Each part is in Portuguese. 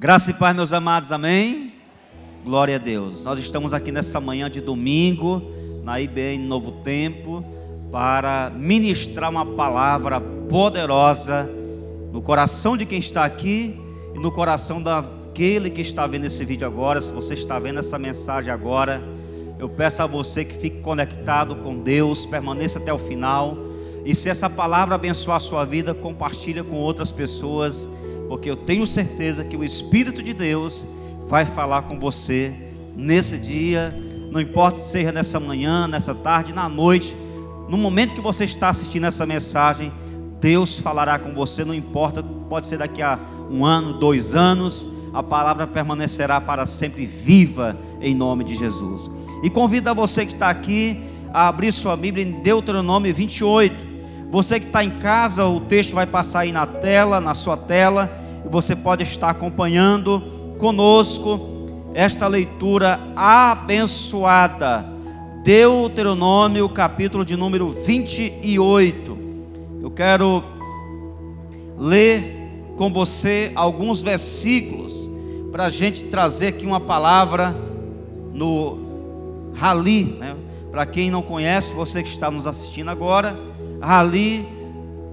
Graça e paz, meus amados, amém? Glória a Deus. Nós estamos aqui nessa manhã de domingo, na IBN Novo Tempo, para ministrar uma palavra poderosa no coração de quem está aqui e no coração daquele que está vendo esse vídeo agora. Se você está vendo essa mensagem agora, eu peço a você que fique conectado com Deus, permaneça até o final. E se essa palavra abençoar a sua vida, compartilha com outras pessoas, porque eu tenho certeza que o Espírito de Deus vai falar com você nesse dia. Não importa se seja nessa manhã, nessa tarde, na noite, no momento que você está assistindo essa mensagem, Deus falará com você. Não importa, pode ser daqui a 1 ano, 2 anos, a palavra permanecerá para sempre viva em nome de Jesus. E convido a você que está aqui a abrir sua Bíblia em Deuteronômio 28. Você que está em casa, o texto vai passar aí na tela, na sua tela, e você pode estar acompanhando conosco esta leitura abençoada. Deuteronômio, capítulo de número 28. Eu quero ler com você alguns versículos para a gente trazer aqui uma palavra no Rali, né? Para quem não conhece, você que está nos assistindo agora, Rali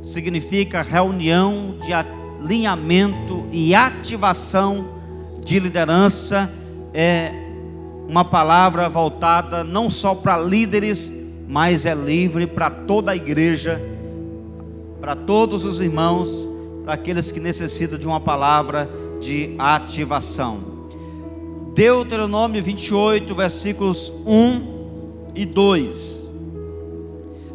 significa reunião de alinhamento e ativação de liderança. É uma palavra voltada não só para líderes, mas é livre para toda a igreja, para todos os irmãos, para aqueles que necessitam de uma palavra de ativação. Deuteronômio 28, versículos 1 e 2.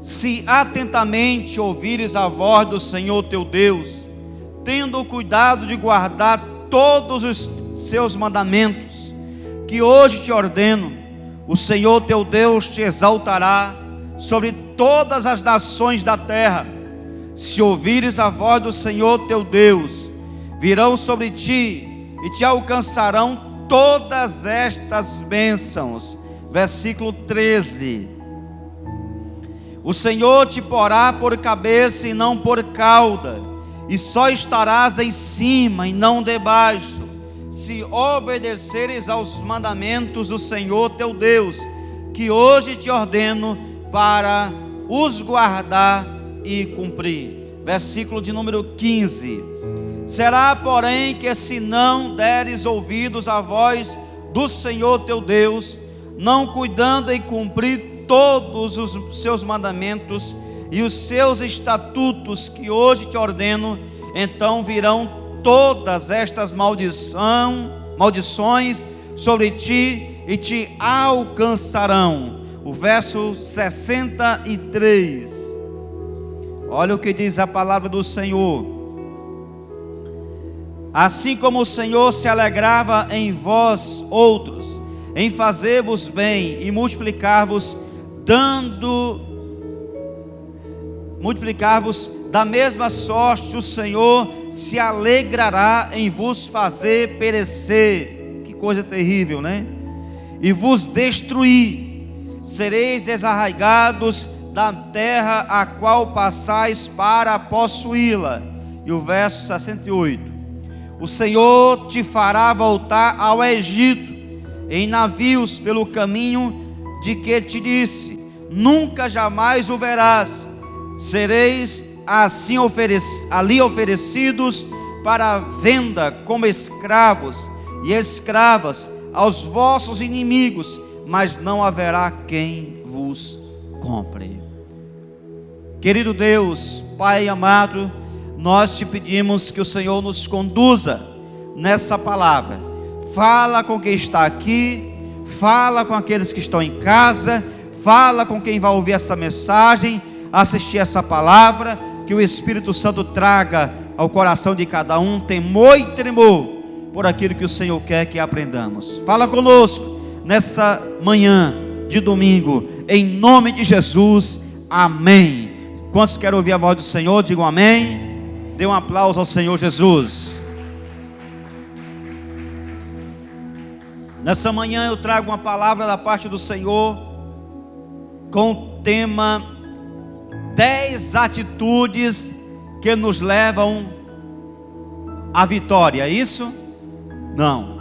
Se atentamente ouvires a voz do Senhor teu Deus, tendo o cuidado de guardar todos os seus mandamentos, que hoje te ordeno, o Senhor teu Deus te exaltará sobre todas as nações da terra. Se ouvires a voz do Senhor teu Deus, virão sobre ti e te alcançarão todas estas bênçãos. Versículo 13. O Senhor te porá por cabeça e não por cauda, e só estarás em cima e não debaixo, se obedeceres aos mandamentos do Senhor teu Deus, que hoje te ordeno para os guardar e cumprir. Versículo de número 15. Será, porém, que se não deres ouvidos à voz do Senhor teu Deus, não cuidando em cumprir todos os seus mandamentos e os seus estatutos que hoje te ordeno, então virão todas estas maldições sobre ti e te alcançarão. O verso 63. Olha o que diz a palavra do Senhor. Assim como o Senhor se alegrava em vós outros, em fazer-vos bem e multiplicar-vos, da mesma sorte o Senhor se alegrará em vos fazer perecer. Que coisa terrível, né? E vos destruir. Sereis desarraigados da terra a qual passais para possuí-la. E o verso 68. O Senhor te fará voltar ao Egito em navios pelo caminho de que te disse, nunca jamais o verás. Sereis assim ali oferecidos para venda como escravos e escravas aos vossos inimigos, mas não haverá quem vos compre. Querido Deus, Pai amado, nós te pedimos que o Senhor nos conduza nessa palavra. Fala com quem está aqui, fala com aqueles que estão em casa, fala com quem vai ouvir essa mensagem, assistir essa palavra, que o Espírito Santo traga ao coração de cada um temor e tremor por aquilo que o Senhor quer que aprendamos. Fala conosco nessa manhã de domingo, em nome de Jesus, amém. Quantos querem ouvir a voz do Senhor, digam amém. Dê um aplauso ao Senhor Jesus. Nessa manhã eu trago uma palavra da parte do Senhor com o tema 10 atitudes que nos levam à vitória. É isso? Não.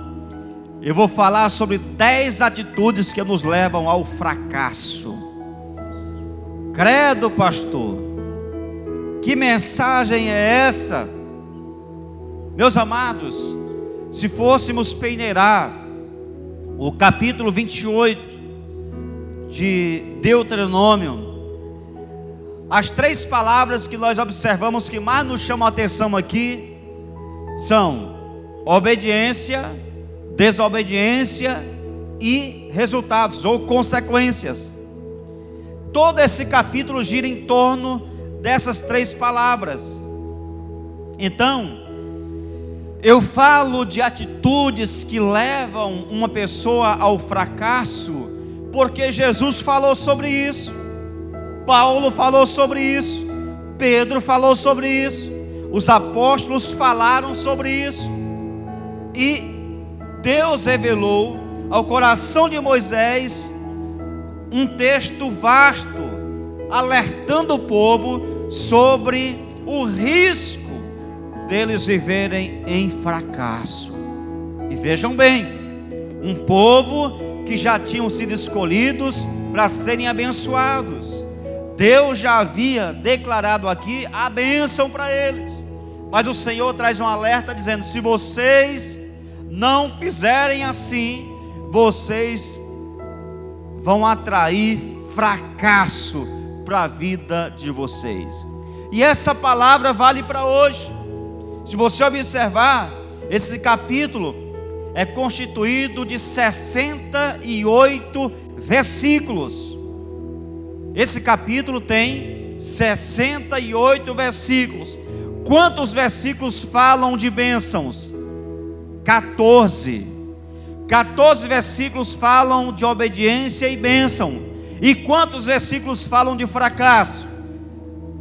Eu vou falar sobre 10 atitudes que nos levam ao fracasso. Credo, pastor. Que mensagem é essa? Meus amados, se fôssemos peneirar o capítulo 28 de Deuteronômio, as 3 palavras que nós observamos que mais nos chamam a atenção aqui são obediência, desobediência e resultados ou consequências. Todo esse capítulo gira em torno dessas 3 palavras. Então, eu falo de atitudes que levam uma pessoa ao fracasso, porque Jesus falou sobre isso, Paulo falou sobre isso, Pedro falou sobre isso, os apóstolos falaram sobre isso, e Deus revelou ao coração de Moisés um texto vasto, alertando o povo sobre o risco deles viverem em fracasso. E vejam bem, um povo que já tinham sido escolhidos para serem abençoados. Deus já havia declarado aqui a bênção para eles, mas o Senhor traz um alerta dizendo: se vocês não fizerem assim, vocês vão atrair fracasso para a vida de vocês. E essa palavra vale para hoje. Se você observar, esse capítulo é constituído de 68 versículos. Esse capítulo tem 68 versículos. Quantos versículos falam de bênçãos? 14 versículos falam de obediência e bênção. E quantos versículos falam de fracasso?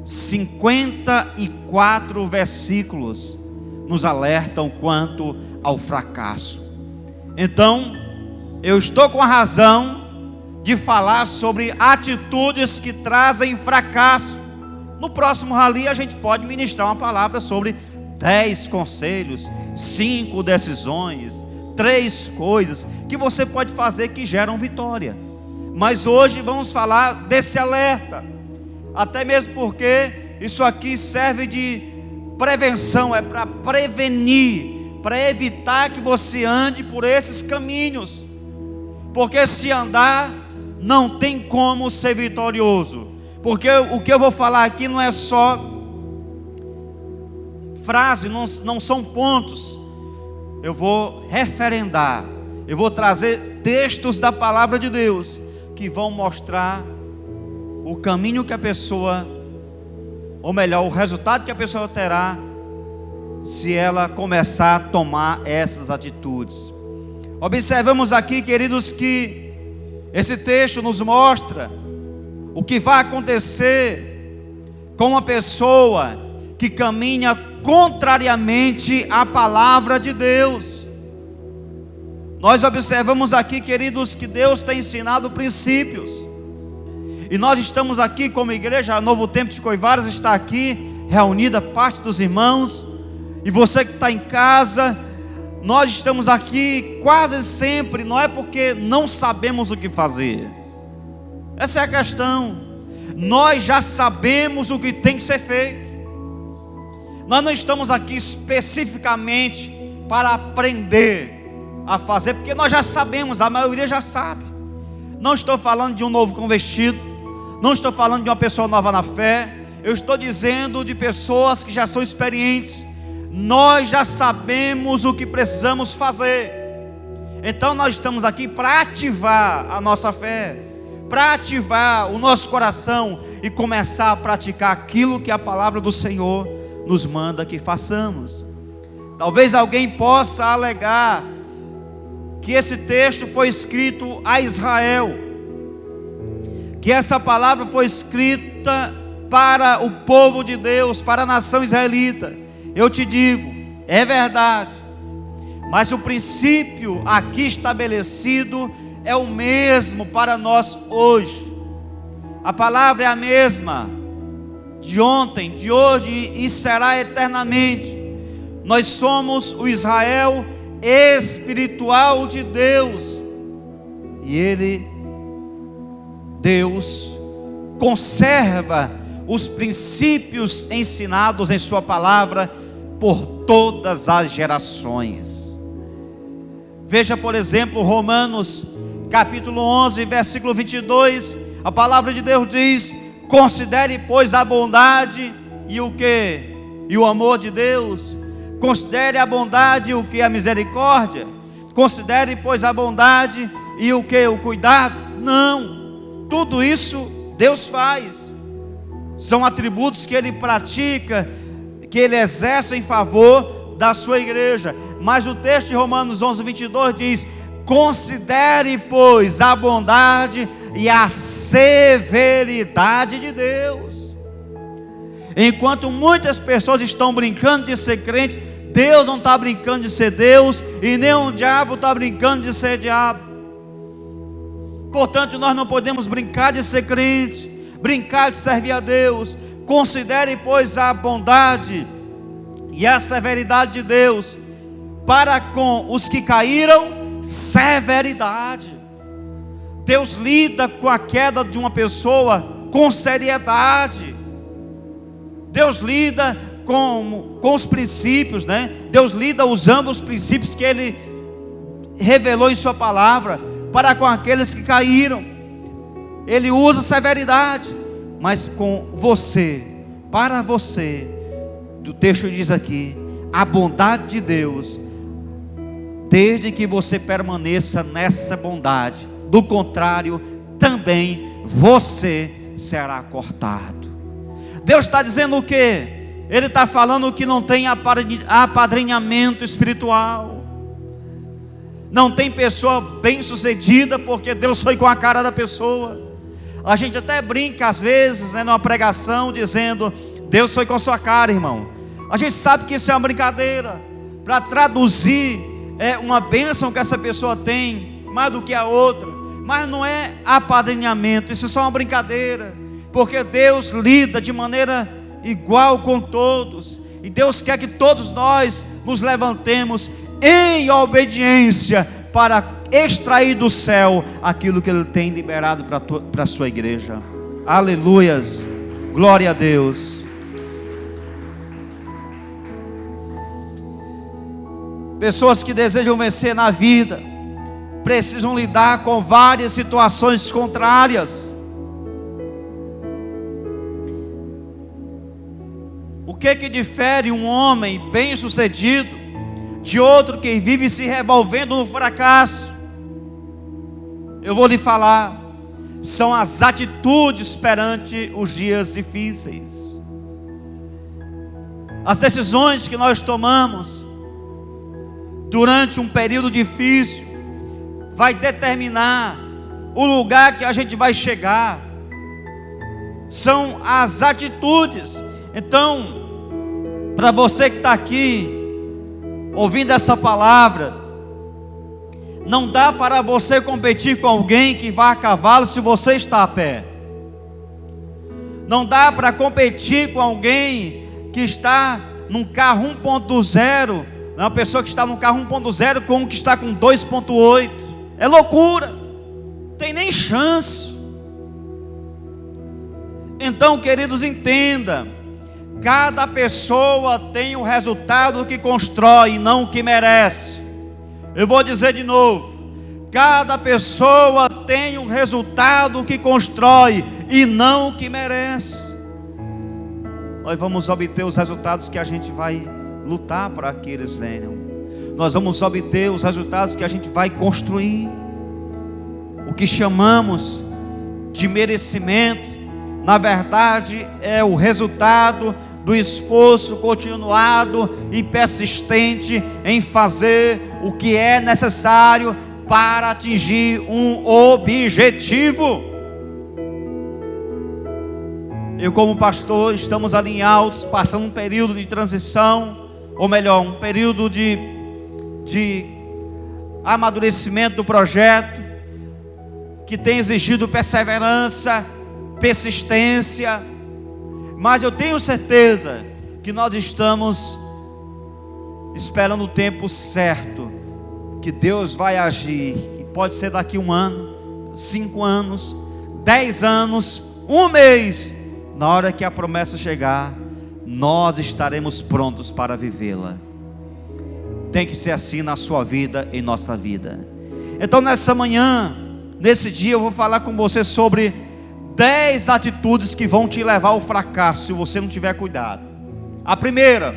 54 versículos nos alertam quanto ao fracasso. Então, eu estou com a razão de falar sobre atitudes que trazem fracasso. No próximo rally a gente pode ministrar uma palavra sobre 10 conselhos, 5 decisões, 3 coisas que você pode fazer que geram vitória. Mas hoje vamos falar desse alerta, até mesmo porque isso aqui serve de prevenção, é para prevenir, para evitar que você ande por esses caminhos, porque se andar, não tem como ser vitorioso. Porque o que eu vou falar aqui não é só frase, não são pontos. Eu vou referendar, eu vou trazer textos da palavra de Deus que vão mostrar o caminho que a pessoa, ou melhor, o resultado que a pessoa terá se ela começar a tomar essas atitudes. Observamos aqui, queridos, que esse texto nos mostra o que vai acontecer com uma pessoa que caminha contrariamente à palavra de Deus. Nós observamos aqui, queridos, que Deus tem ensinado princípios, e nós estamos aqui como igreja, a Novo Tempo de Coivaras está aqui reunida parte dos irmãos, e você que está em casa, nós estamos aqui quase sempre, não é porque não sabemos o que fazer, essa é a questão. Nós já sabemos o que tem que ser feito. Nós não estamos aqui especificamente para aprender a fazer, porque nós já sabemos, a maioria já sabe. Não estou falando de um novo convertido, não estou falando de uma pessoa nova na fé, eu estou dizendo de pessoas que já são experientes. Nós já sabemos o que precisamos fazer. Então nós estamos aqui para ativar a nossa fé, para ativar o nosso coração e começar a praticar aquilo que a palavra do Senhor nos manda que façamos. Talvez alguém possa alegar que esse texto foi escrito a Israel, que essa palavra foi escrita para o povo de Deus, para a nação israelita. Eu te digo, é verdade, mas o princípio aqui estabelecido é o mesmo para nós hoje. A palavra é a mesma de ontem, de hoje e será eternamente. Nós somos o Israel espiritual de Deus. E Deus, conserva os princípios ensinados em sua palavra por todas as gerações. Veja, por exemplo, Romanos capítulo 11, versículo 22, a palavra de Deus diz: considere, pois, a bondade e o que? E o amor de Deus. Considere a bondade e o que? A misericórdia. Considere, pois, a bondade e o que? O cuidado. Não, tudo isso Deus faz. São atributos que Ele pratica, que Ele exerce em favor da sua igreja. Mas o texto de Romanos 11, 22 diz: considere, pois, a bondade e a severidade de Deus. Enquanto muitas pessoas estão brincando de ser crente, Deus não está brincando de ser Deus, e nem o diabo está brincando de ser diabo. Portanto, nós não podemos brincar de ser crente, brincar de servir a Deus. Considere, pois, a bondade e a severidade de Deus para com os que caíram. Severidade. Deus lida com a queda de uma pessoa com seriedade. Deus lida com os princípios, né? Deus lida usando os princípios que Ele revelou em sua palavra para com aqueles que caíram. Ele usa severidade, mas com você, para você, o texto diz aqui, a bondade de Deus, desde que você permaneça nessa bondade. Do contrário, também você será cortado. Deus está dizendo o quê? Ele está falando que não tem apadrinhamento espiritual. Não tem pessoa bem sucedida porque Deus foi com a cara da pessoa. A gente até brinca às vezes, né, numa pregação, dizendo: Deus foi com sua cara, irmão. A gente sabe que isso é uma brincadeira, para traduzir uma bênção que essa pessoa tem, mais do que a outra. Mas não é apadrinhamento, isso é só uma brincadeira, porque Deus lida de maneira igual com todos, e Deus quer que todos nós nos levantemos em obediência, para extrair do céu aquilo que Ele tem liberado para a sua igreja. Aleluias, glória a Deus. Pessoas que desejam vencer na vida precisam lidar com várias situações contrárias. O que difere um homem bem-sucedido de outro que vive se revolvendo no fracasso? Eu vou lhe falar, são as atitudes perante os dias difíceis. As decisões que nós tomamos durante um período difícil vai determinar o lugar que a gente vai chegar. São as atitudes. Então, para você que está aqui ouvindo essa palavra, não dá para você competir com alguém que vai a cavalo se você está a pé. Não dá para competir com alguém que está num carro 1.0, uma pessoa que está num carro 1.0 com um que está com 2.8. É loucura, não tem nem chance. Então, queridos, entenda, cada pessoa tem o resultado que constrói, não o que merece. Eu vou dizer de novo, cada pessoa tem o resultado que constrói e não o que merece. Nós vamos obter os resultados que a gente vai lutar para que eles venham. Nós vamos obter os resultados que a gente vai construir. O que chamamos de merecimento, na verdade, é o resultado do esforço continuado e persistente em fazer o que é necessário para atingir um objetivo. Eu, como pastor, estamos alinhados, passando um período de transição, ou melhor, um período de amadurecimento do projeto, que tem exigido perseverança, persistência, mas eu tenho certeza que nós estamos esperando o tempo certo que Deus vai agir, e pode ser daqui 1 ano, 5 anos, 10 anos, 1 mês, na hora que a promessa chegar, nós estaremos prontos para vivê-la. Tem que ser assim na sua vida, em nossa vida. Então nessa manhã, nesse dia, eu vou falar com você sobre 10 atitudes que vão te levar ao fracasso, se você não tiver cuidado. A primeira,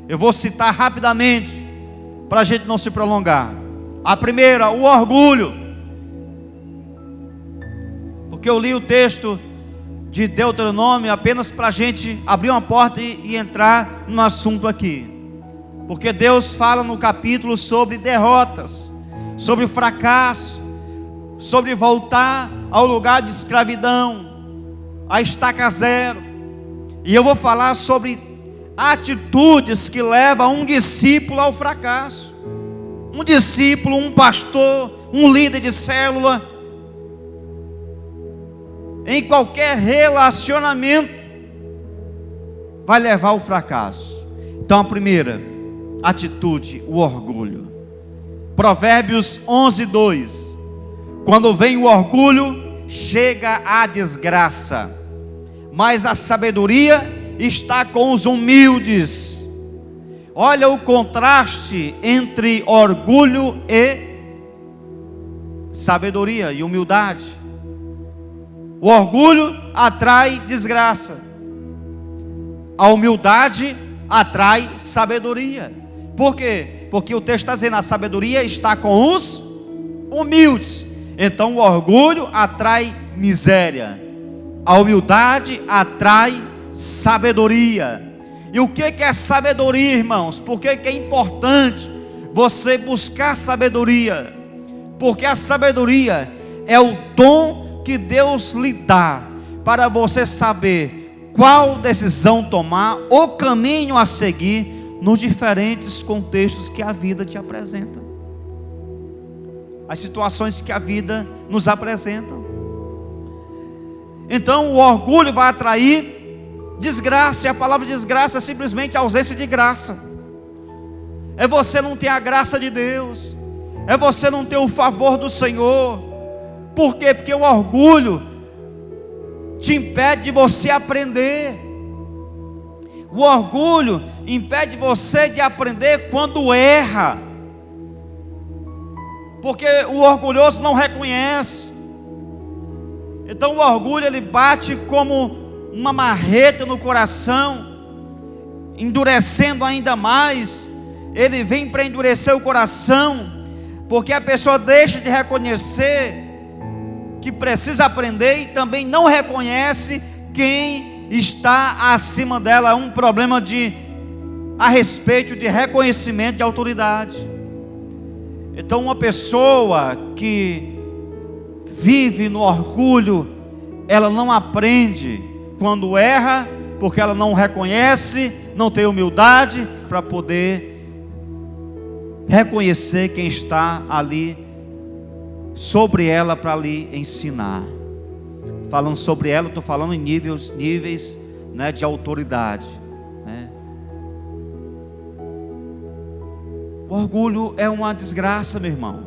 eu vou citar rapidamente, para a gente não se prolongar. A primeira, o orgulho. Porque eu li o texto de Deuteronômio apenas para a gente abrir uma porta e entrar no assunto aqui. Porque Deus fala no capítulo sobre derrotas, sobre fracasso, sobre voltar ao lugar de escravidão, a estaca zero. E eu vou falar sobre atitudes que levam um discípulo ao fracasso. Um discípulo, um pastor, um líder de célula, em qualquer relacionamento, vai levar ao fracasso. Então a primeira atitude, o orgulho. Provérbios 11:2. Quando vem o orgulho, chega a desgraça, mas a sabedoria está com os humildes. Olha o contraste entre orgulho e sabedoria e humildade. O orgulho atrai desgraça, a humildade atrai sabedoria. Por quê? Porque o texto está dizendo: a sabedoria está com os humildes. Então o orgulho atrai miséria, a humildade atrai sabedoria. E o que é sabedoria, irmãos? Por que é importante você buscar sabedoria? Porque a sabedoria é o dom que Deus lhe dá para você saber qual decisão tomar, o caminho a seguir nos diferentes contextos que a vida te apresenta, as situações que a vida nos apresenta. Então o orgulho vai atrair desgraça, e a palavra desgraça é simplesmente ausência de graça. É você não ter a graça de Deus, é você não ter o favor do Senhor. Por quê? Porque o orgulho te impede de você aprender. O orgulho impede você de aprender quando erra, porque o orgulhoso não reconhece. Então o orgulho, ele bate como uma marreta no coração, endurecendo ainda mais. Ele vem para endurecer o coração, porque a pessoa deixa de reconhecer que precisa aprender e também não reconhece quem está acima dela. É um problema a respeito de reconhecimento de autoridade. Então uma pessoa que vive no orgulho, ela não aprende quando erra, porque ela não reconhece, não tem humildade para poder reconhecer quem está ali sobre ela para lhe ensinar. Falando sobre ela, estou falando em níveis, né, de autoridade, né? O orgulho é uma desgraça, meu irmão.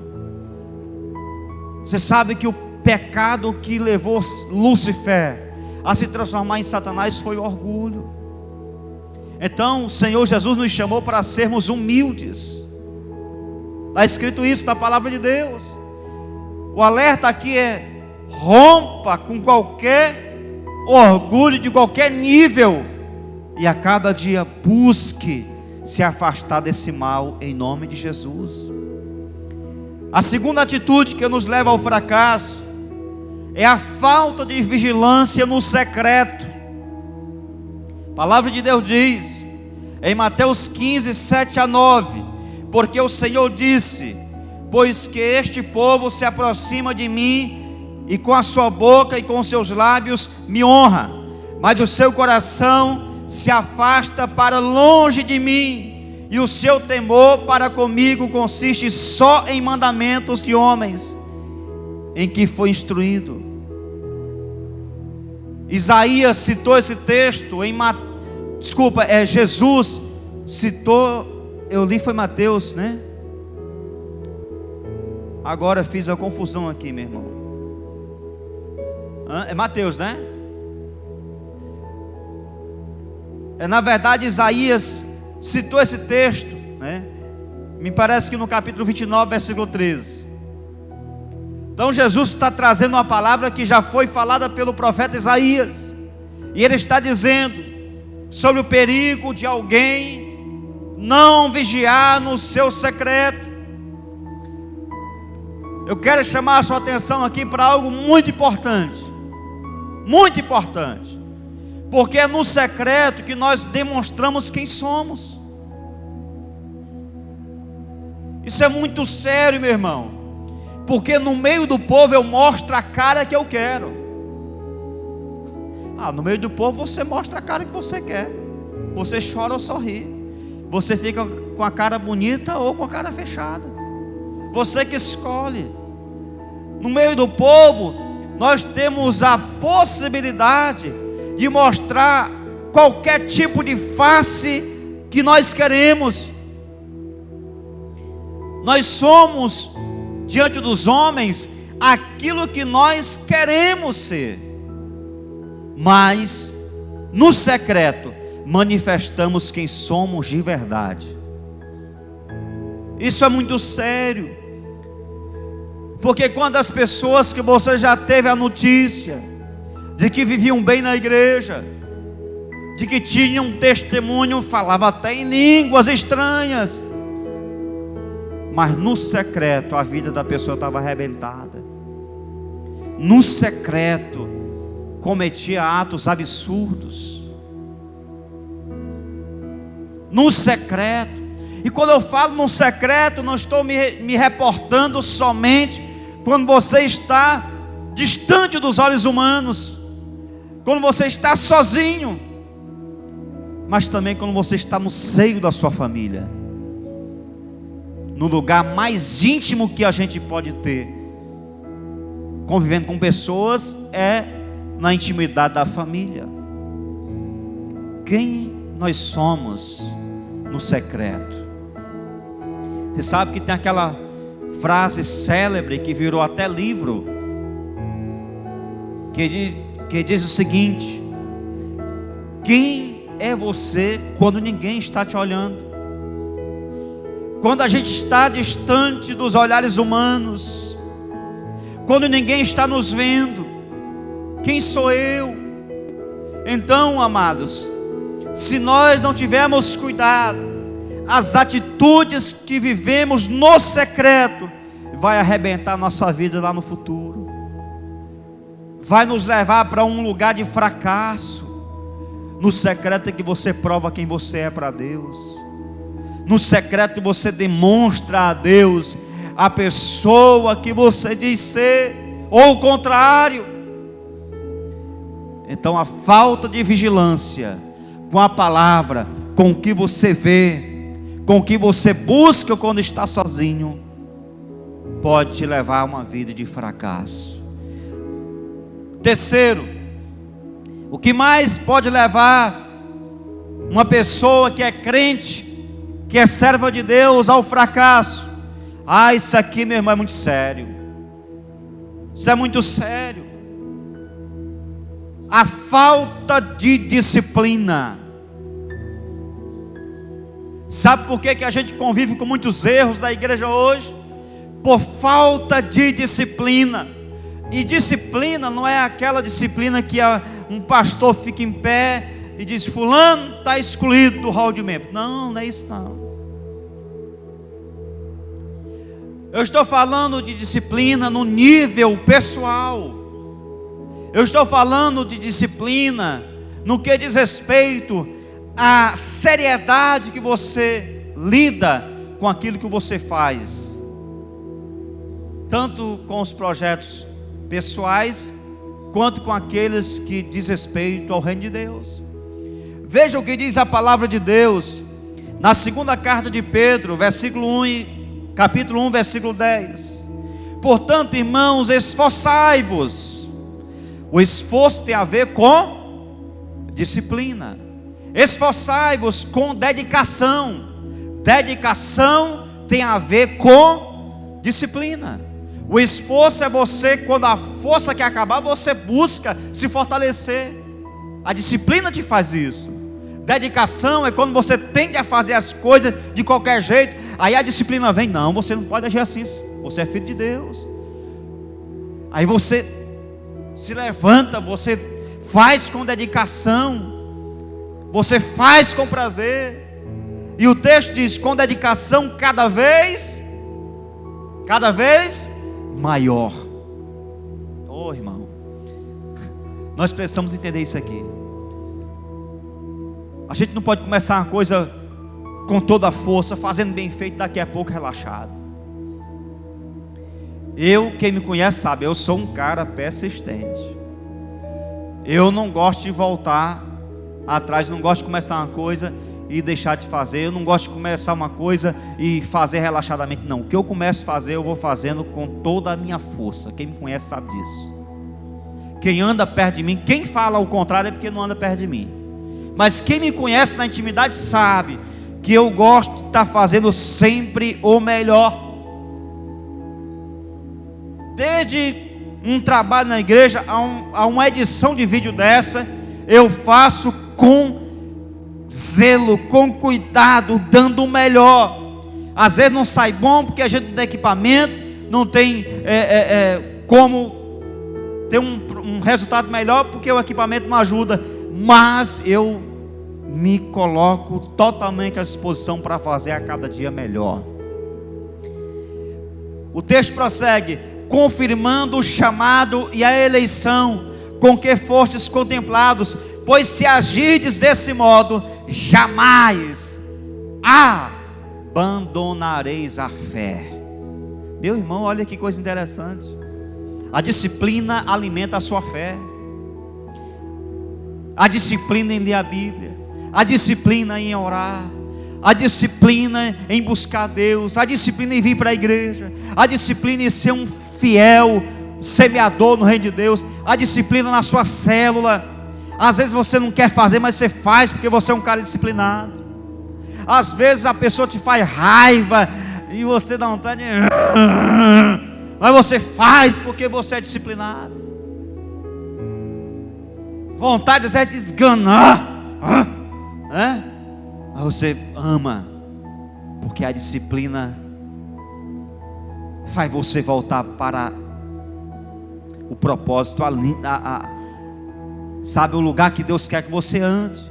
Você sabe que o pecado que levou Lúcifer a se transformar em Satanás foi o orgulho. Então o Senhor Jesus nos chamou para sermos humildes. Está escrito isso na palavra de Deus. O alerta aqui é: rompa com qualquer orgulho de qualquer nível, e a cada dia busque se afastar desse mal em nome de Jesus. A segunda atitude que nos leva ao fracasso é a falta de vigilância no secreto. A palavra de Deus diz em Mateus 15, 7-9: porque o Senhor disse: pois que este povo se aproxima de mim, e com a sua boca e com os seus lábios me honra, mas o seu coração se afasta para longe de mim, e o seu temor para comigo consiste só em mandamentos de homens, em que foi instruído. Isaías citou esse texto Jesus citou, eu li foi Mateus, né? Agora eu fiz a confusão aqui, meu irmão. É Mateus, né? Na verdade, Isaías citou esse texto, né? Me parece que no capítulo 29, versículo 13. Então Jesus está trazendo uma palavra que já foi falada pelo profeta Isaías. E ele está dizendo sobre o perigo de alguém não vigiar no seu secreto. Eu quero chamar a sua atenção aqui para algo muito importante. Muito importante. Porque é no secreto que nós demonstramos quem somos. Isso é muito sério, meu irmão. Porque no meio do povo eu mostro a cara que eu quero. No meio do povo você mostra a cara que você quer. Você chora ou sorri. Você fica com a cara bonita ou com a cara fechada. Você que escolhe. No meio do povo nós temos a possibilidade de mostrar qualquer tipo de face que nós queremos. Nós somos, diante dos homens, aquilo que nós queremos ser. Mas, no secreto, manifestamos quem somos de verdade. Isso é muito sério. Porque quando as pessoas que você já teve a notícia de que viviam bem na igreja, de que tinham testemunho, falava até em línguas estranhas, mas no secreto a vida da pessoa estava arrebentada. No secreto cometia atos absurdos. No secreto. E quando eu falo no secreto, não estou me reportando somente quando você está distante dos olhos humanos, quando você está sozinho, mas também quando você está no seio da sua família, no lugar mais íntimo que a gente pode ter, convivendo com pessoas, é na intimidade da família. Quem nós somos no secreto? Você sabe que tem aquela frase célebre que virou até livro, que diz o seguinte: quem é você quando ninguém está te olhando? Quando a gente está distante dos olhares humanos, quando ninguém está nos vendo, quem sou eu? Então, amados, se nós não tivermos cuidado, as atitudes que vivemos no secreto vai arrebentar nossa vida lá no futuro, vai nos levar para um lugar de fracasso. No secreto é que você prova quem você é para Deus. No secreto você demonstra a Deus a pessoa que você diz ser, ou o contrário. Então a falta de vigilância com a palavra, com o que você vê, com o que você busca quando está sozinho, pode te levar a uma vida de fracasso. Terceiro, o que mais pode levar uma pessoa que é crente, que é serva de Deus, ao fracasso? Isso aqui, meu irmão, é muito sério. Isso é muito sério. A falta de disciplina. Sabe por que a gente convive com muitos erros da igreja hoje? Por falta de disciplina. E disciplina não é aquela disciplina que um pastor fica em pé e diz: fulano está excluído do hall de membros. Não, não é isso não. Eu estou falando de disciplina no nível pessoal. Eu estou falando de disciplina no que diz respeito à seriedade que você lida com aquilo que você faz, tanto com os projetos pessoais, quanto com aqueles que diz respeito ao reino de Deus. Veja o que diz a palavra de Deus na segunda carta de Pedro, capítulo 1, versículo 10. Portanto, irmãos, esforçai-vos. O esforço tem a ver com disciplina. Esforçai-vos com dedicação. Dedicação tem a ver com disciplina. O esforço é você, quando a força quer acabar, você busca se fortalecer. A disciplina te faz isso. Dedicação é quando você tende a fazer as coisas de qualquer jeito. Aí a disciplina vem, não, você não pode agir assim, você é filho de Deus. Aí você se levanta, você faz com dedicação, você faz com prazer. E o texto diz, com dedicação cada vez maior. Oh, irmão, nós precisamos entender isso aqui. A gente não pode começar uma coisa com toda a força, fazendo bem feito, daqui a pouco relaxado. Quem me conhece sabe, eu sou um cara persistente. Eu não gosto de voltar atrás, não gosto de começar uma coisa e deixar de fazer. Eu não gosto de começar uma coisa e fazer relaxadamente. Não, o que eu começo a fazer, eu vou fazendo com toda a minha força. Quem me conhece sabe disso. Quem anda perto de mim, quem fala o contrário é porque não anda perto de mim. Mas quem me conhece na intimidade sabe que eu gosto de estar fazendo sempre o melhor. Desde um trabalho na igreja a uma edição de vídeo dessa, eu faço com zelo, com cuidado, dando o melhor. Às vezes não sai bom porque a gente não tem equipamento, não tem como ter um resultado melhor porque o equipamento não ajuda. Mas eu me coloco totalmente à disposição para fazer a cada dia melhor. O texto prossegue, confirmando o chamado e a eleição com que fostes contemplados, pois se agirdes desse modo, jamais abandonareis a fé. Meu irmão, olha que coisa interessante. A disciplina alimenta a sua fé. A disciplina em ler a Bíblia, a disciplina em orar, a disciplina em buscar Deus, a disciplina em vir para a igreja, a disciplina em ser um fiel semeador no reino de Deus, a disciplina na sua célula. Às vezes você não quer fazer, mas você faz porque você é um cara disciplinado. Às vezes a pessoa te faz raiva e você dá vontade de... mas você faz porque você é disciplinado. Vontade é de esganar, mas você ama, porque a disciplina faz você voltar para o propósito, sabe, o lugar que Deus quer que você ande.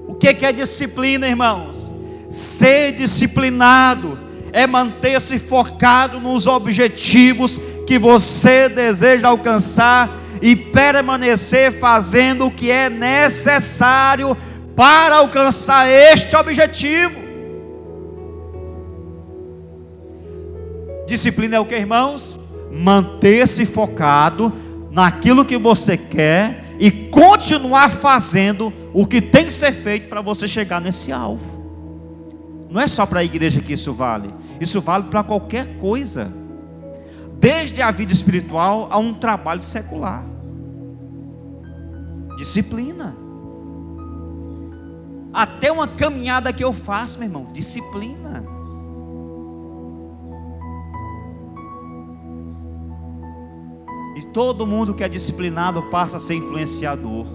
O que é disciplina, irmãos? Ser disciplinado é manter-se focado nos objetivos que você deseja alcançar e permanecer fazendo o que é necessário para alcançar este objetivo. Disciplina é o que, irmãos? Manter-se focado naquilo que você quer e continuar fazendo o que tem que ser feito para você chegar nesse alvo. Não é só para a igreja que isso vale para qualquer coisa, desde a vida espiritual a um trabalho secular. Disciplina. Até uma caminhada que eu faço, meu irmão, disciplina. E todo mundo que é disciplinado passa a ser influenciador,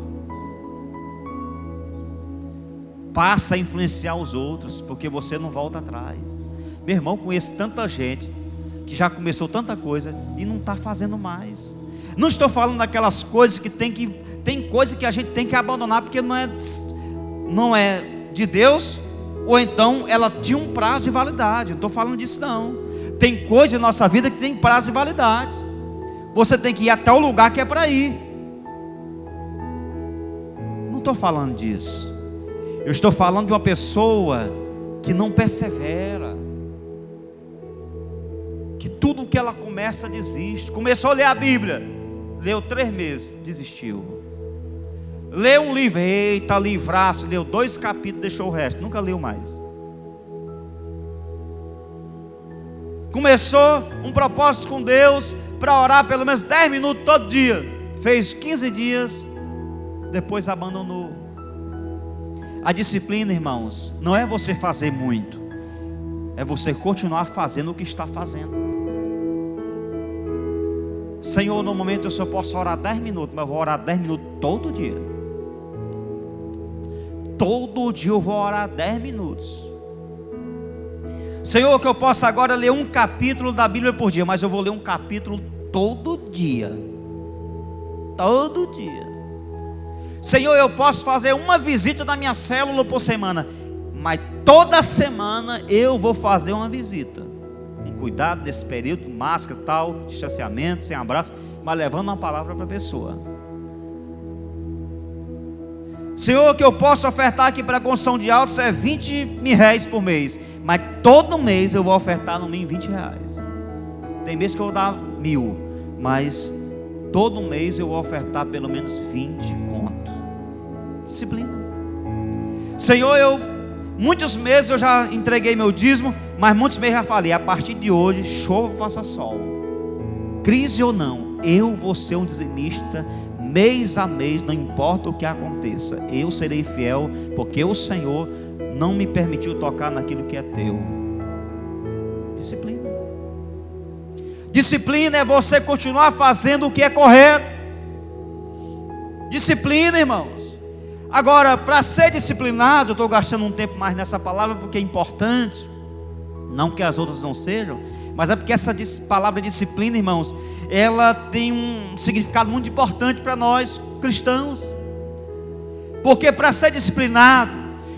passa a influenciar os outros, porque você não volta atrás. Meu irmão, conheço tanta gente que já começou tanta coisa e não está fazendo mais. Não estou falando daquelas coisas que tem coisa que a gente tem que abandonar porque não é de Deus, ou então ela tinha um prazo de validade. Não estou falando disso não. Tem coisa em nossa vida que tem prazo de validade. Você tem que ir até o lugar que é para ir. Não estou falando disso. Eu estou falando de uma pessoa que não persevera, que tudo que ela começa desiste. Começou a ler a Bíblia, leu 3 meses, desistiu. Leu um livro, eita, livraço, leu 2 capítulos, deixou o resto, nunca leu mais. Começou um propósito com Deus para orar pelo menos 10 minutos todo dia, fez 15 dias, depois abandonou. A disciplina, irmãos, não é você fazer muito, é você continuar fazendo o que está fazendo. Senhor, no momento eu só posso orar 10 minutos, mas eu vou orar 10 minutos todo dia. Todo dia eu vou orar 10 minutos. Senhor, que eu possa agora ler um capítulo da Bíblia por dia, mas eu vou ler um capítulo todo dia. Todo dia. Senhor, eu posso fazer uma visita na minha célula por semana, mas toda semana eu vou fazer uma visita. Com cuidado desse período, máscara, tal, distanciamento, sem abraço, mas levando uma palavra para a pessoa. Senhor, que eu posso ofertar aqui para a construção de altos é 20 mil reais por mês, mas todo mês eu vou ofertar no mínimo 20 reais. Tem mês que eu vou dar 1.000, mas todo mês eu vou ofertar pelo menos 20 conto. Disciplina. Senhor, muitos meses eu já entreguei meu dízimo, mas muitos meses já falei, a partir de hoje, chova ou faça sol, crise ou não, eu vou ser um dizimista, mês a mês, não importa o que aconteça, eu serei fiel, porque o Senhor não me permitiu tocar naquilo que é teu. Disciplina. Disciplina é você continuar fazendo o que é correto. Disciplina, irmãos. Agora, para ser disciplinado, eu estou gastando um tempo mais nessa palavra porque é importante, não que as outras não sejam, mas é porque essa palavra disciplina, irmãos, ela tem um significado muito importante para nós cristãos, porque para ser disciplinado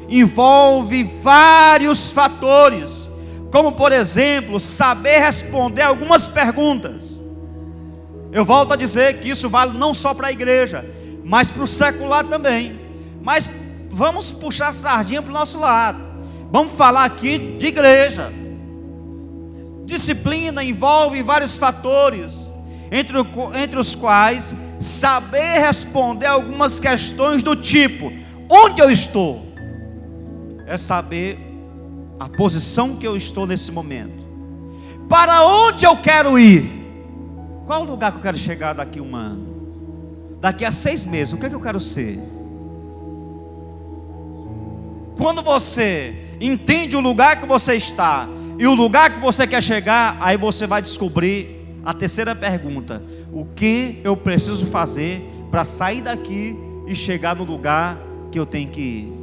envolve vários fatores, como por exemplo, saber responder algumas perguntas. Eu volto a dizer que isso vale não só para a igreja, mas para o secular também. Mas vamos puxar a sardinha para o nosso lado, vamos falar aqui de igreja. Disciplina envolve vários fatores, entre os quais saber responder algumas questões do tipo: onde eu estou? É saber a posição que eu estou nesse momento. Para onde eu quero ir? Qual o lugar que eu quero chegar daqui a 1 ano? Daqui a 6 meses, o que é que eu quero ser? Quando você entende o lugar que você está e o lugar que você quer chegar, aí você vai descobrir a terceira pergunta: o que eu preciso fazer para sair daqui e chegar no lugar que eu tenho que ir?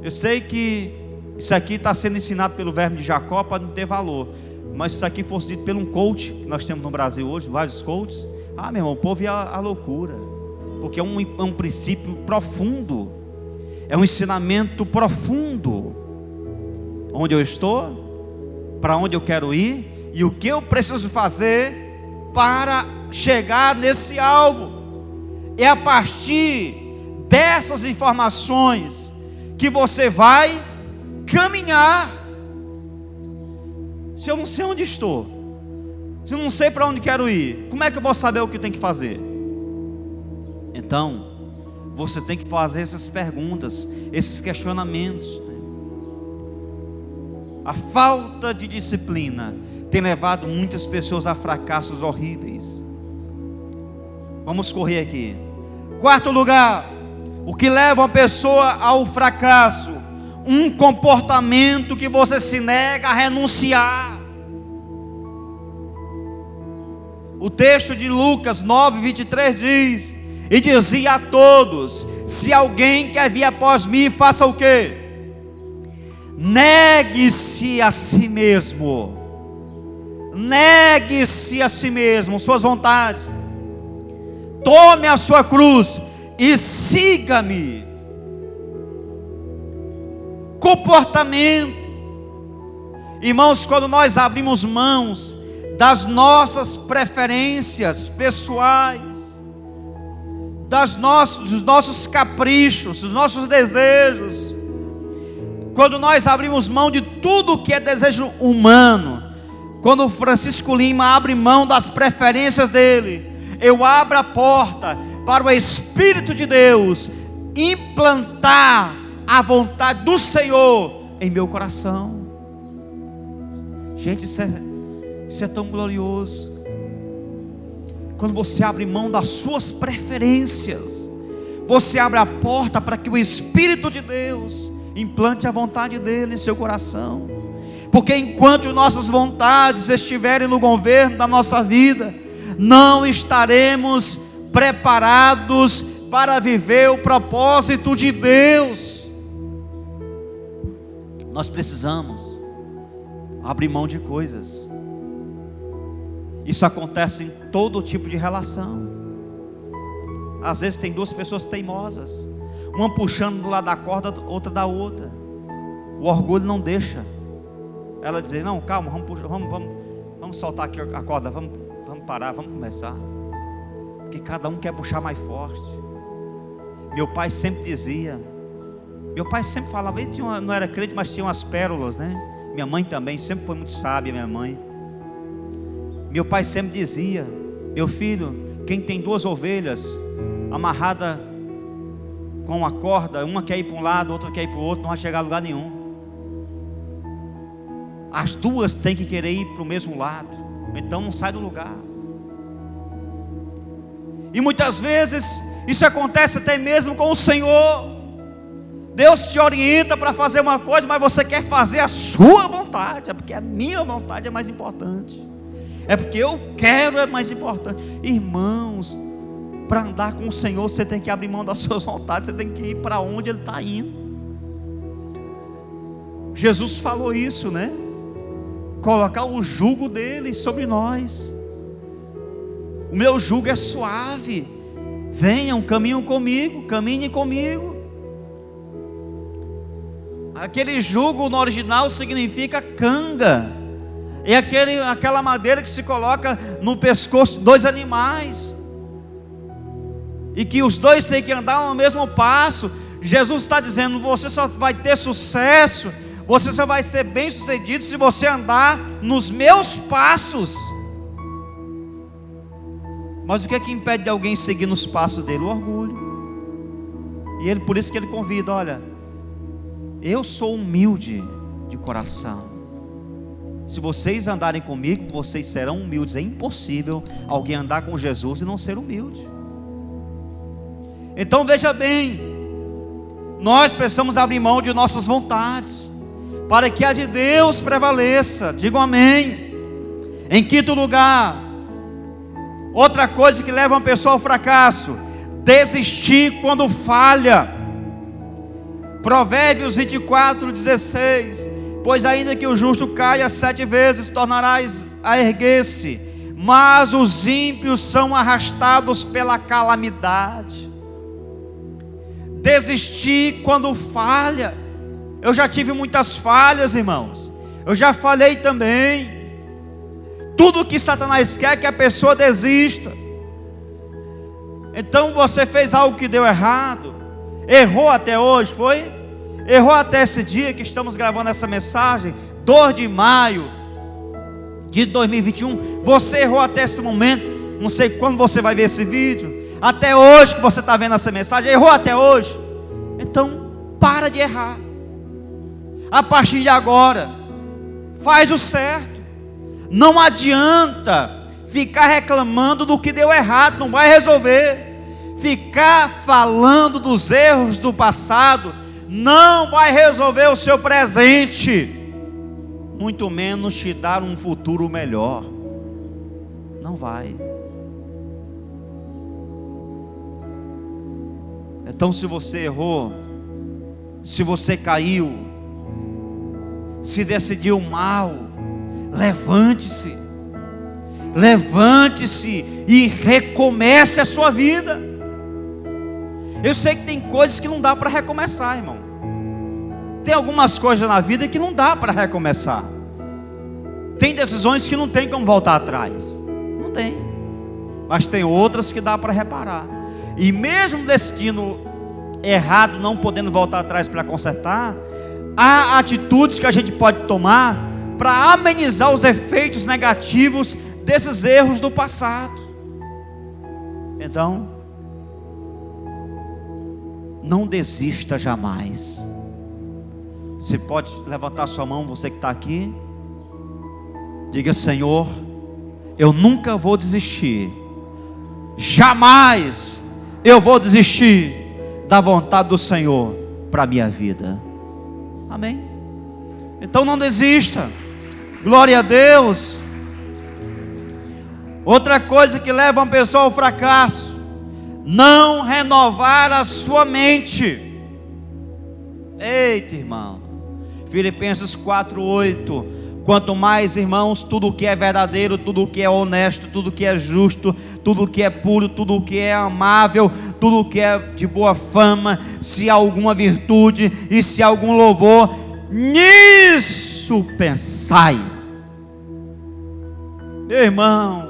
Eu sei que isso aqui está sendo ensinado pelo verme de Jacó para não ter valor, mas se isso aqui fosse dito por um coach, que nós temos no Brasil hoje, vários coaches, meu irmão, o povo ia à loucura, porque é um princípio profundo, é um ensinamento profundo. Onde eu estou, para onde eu quero ir e o que eu preciso fazer para chegar nesse alvo. É a partir dessas informações que você vai caminhar. Se eu não sei onde estou, se eu não sei para onde quero ir, como é que eu vou saber o que eu tenho que fazer? Então, você tem que fazer essas perguntas, esses questionamentos. A falta de disciplina tem levado muitas pessoas a fracassos horríveis. Vamos correr aqui. 4º lugar, o que leva uma pessoa ao fracasso: um comportamento que você se nega a renunciar. O texto de Lucas 9:23 diz: e dizia a todos: se alguém quer vir após mim, faça o quê? Negue-se a si mesmo. Negue-se a si mesmo, suas vontades. Tome a sua cruz e siga-me. Comportamento. Irmãos, quando nós abrimos mãos das nossas preferências pessoais, dos nossos caprichos, dos nossos desejos, quando nós abrimos mão de tudo que é desejo humano, quando o Francisco Lima abre mão das preferências dele, eu abro a porta para o Espírito de Deus implantar a vontade do Senhor em meu coração. Gente, isso é tão glorioso. Quando você abre mão das suas preferências, você abre a porta para que o Espírito de Deus implante a vontade dele em seu coração. porque enquanto nossas vontades estiverem no governo da nossa vida, não estaremos preparados para viver o propósito de Deus. Nós precisamos abrir mão de coisas. Isso acontece em todo tipo de relação. Às vezes tem duas pessoas teimosas, uma puxando do lado da corda, outra da outra. O orgulho não deixa ela dizer: não, calma, vamos soltar aqui a corda, vamos parar, vamos conversar. Porque cada um quer puxar mais forte. Meu pai sempre dizia, meu pai sempre falava, ele não era crente, mas tinha umas pérolas, né? Minha mãe também sempre foi muito sábia, minha mãe. Meu pai sempre dizia: meu filho, quem tem duas ovelhas amarrada com uma corda, uma quer ir para um lado, outra quer ir para o outro, não vai chegar a lugar nenhum. As duas têm que querer ir para o mesmo lado, então não sai do lugar. E muitas vezes isso acontece até mesmo com o Senhor. Deus te orienta para fazer uma coisa, mas você quer fazer a sua vontade. É porque a minha vontade é mais importante, é porque eu quero é mais importante. Irmãos, para andar com o Senhor, você tem que abrir mão das suas vontades, você tem que ir para onde Ele está indo. Jesus falou isso, né? Colocar o jugo dele sobre nós. O meu jugo é suave. Venham, caminhem comigo. Aquele jugo no original significa canga. É aquela madeira que se coloca no pescoço de dois animais, e que os dois têm que andar no mesmo passo. Jesus está dizendo: você só vai ter sucesso, você só vai ser bem sucedido se você andar nos meus passos. Mas o que é que impede de alguém seguir nos passos dele? O orgulho. E ele, por isso que ele convida: olha, eu sou humilde de coração. Se vocês andarem comigo, vocês serão humildes. É impossível alguém andar com Jesus e não ser humilde. Então veja bem, nós precisamos abrir mão de nossas vontades, para que a de Deus prevaleça. Digam amém. Em quinto lugar, outra coisa que leva uma pessoa ao fracasso: desistir quando falha. Provérbios 24:16: pois ainda que o justo caia 7 vezes, tornarás a erguer-se, mas os ímpios são arrastados pela calamidade. Desistir quando falha. Eu já tive muitas falhas, irmãos. Eu já falhei também. Tudo que Satanás quer é que a pessoa desista. Então você fez algo que deu errado, errou até hoje, foi? Errou até esse dia que estamos gravando essa mensagem, 2 de maio de 2021. Você errou até esse momento. Não sei quando você vai ver esse vídeo. Até hoje que você está vendo essa mensagem, errou até hoje. Então para de errar. A partir de agora, faz o certo. Não adianta ficar reclamando do que deu errado, não vai resolver. Ficar falando dos erros do passado não vai resolver o seu presente, muito menos te dar um futuro melhor. Não vai. Então, se você errou, se você caiu, se decidiu mal, levante-se e recomece a sua vida. Eu sei que tem coisas que não dá para recomeçar, irmão. Tem algumas coisas na vida que não dá para recomeçar. Tem decisões que não tem como voltar atrás. Não tem. Mas tem outras que dá para reparar. E mesmo decidindo errado, não podendo voltar atrás para consertar, há atitudes que a gente pode tomar para amenizar os efeitos negativos desses erros do passado. Então, não desista jamais. Você pode levantar sua mão, você que está aqui. Diga: Senhor, eu nunca vou desistir. Jamais eu vou desistir da vontade do Senhor para a minha vida. Amém? Então não desista. Glória a Deus. Outra coisa que leva uma pessoa ao fracasso: não renovar a sua mente. Eita, irmão. Filipenses 4:8. Quanto mais, irmãos, tudo o que é verdadeiro, tudo o que é honesto, tudo o que é justo, tudo o que é puro, tudo o que é amável, tudo o que é de boa fama, se há alguma virtude e se há algum louvor, nisso pensai. Irmão,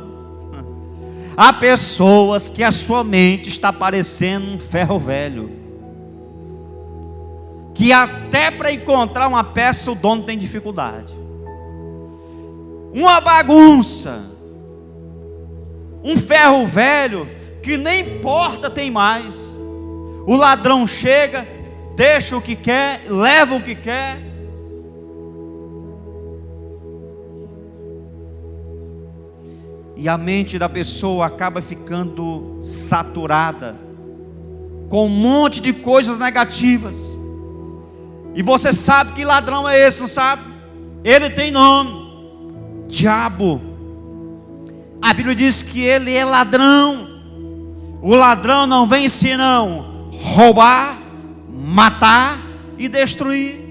há pessoas que a sua mente está parecendo um ferro velho, que até para encontrar uma peça o dono tem dificuldade. Uma bagunça, um ferro velho que nem porta tem mais. O ladrão chega, deixa o que quer, leva o que quer. E a mente da pessoa acaba ficando saturada com um monte de coisas negativas. E você sabe que ladrão é esse, não sabe? Ele tem nome: diabo. A Bíblia diz que ele é ladrão. O ladrão não vem senão roubar, matar e destruir.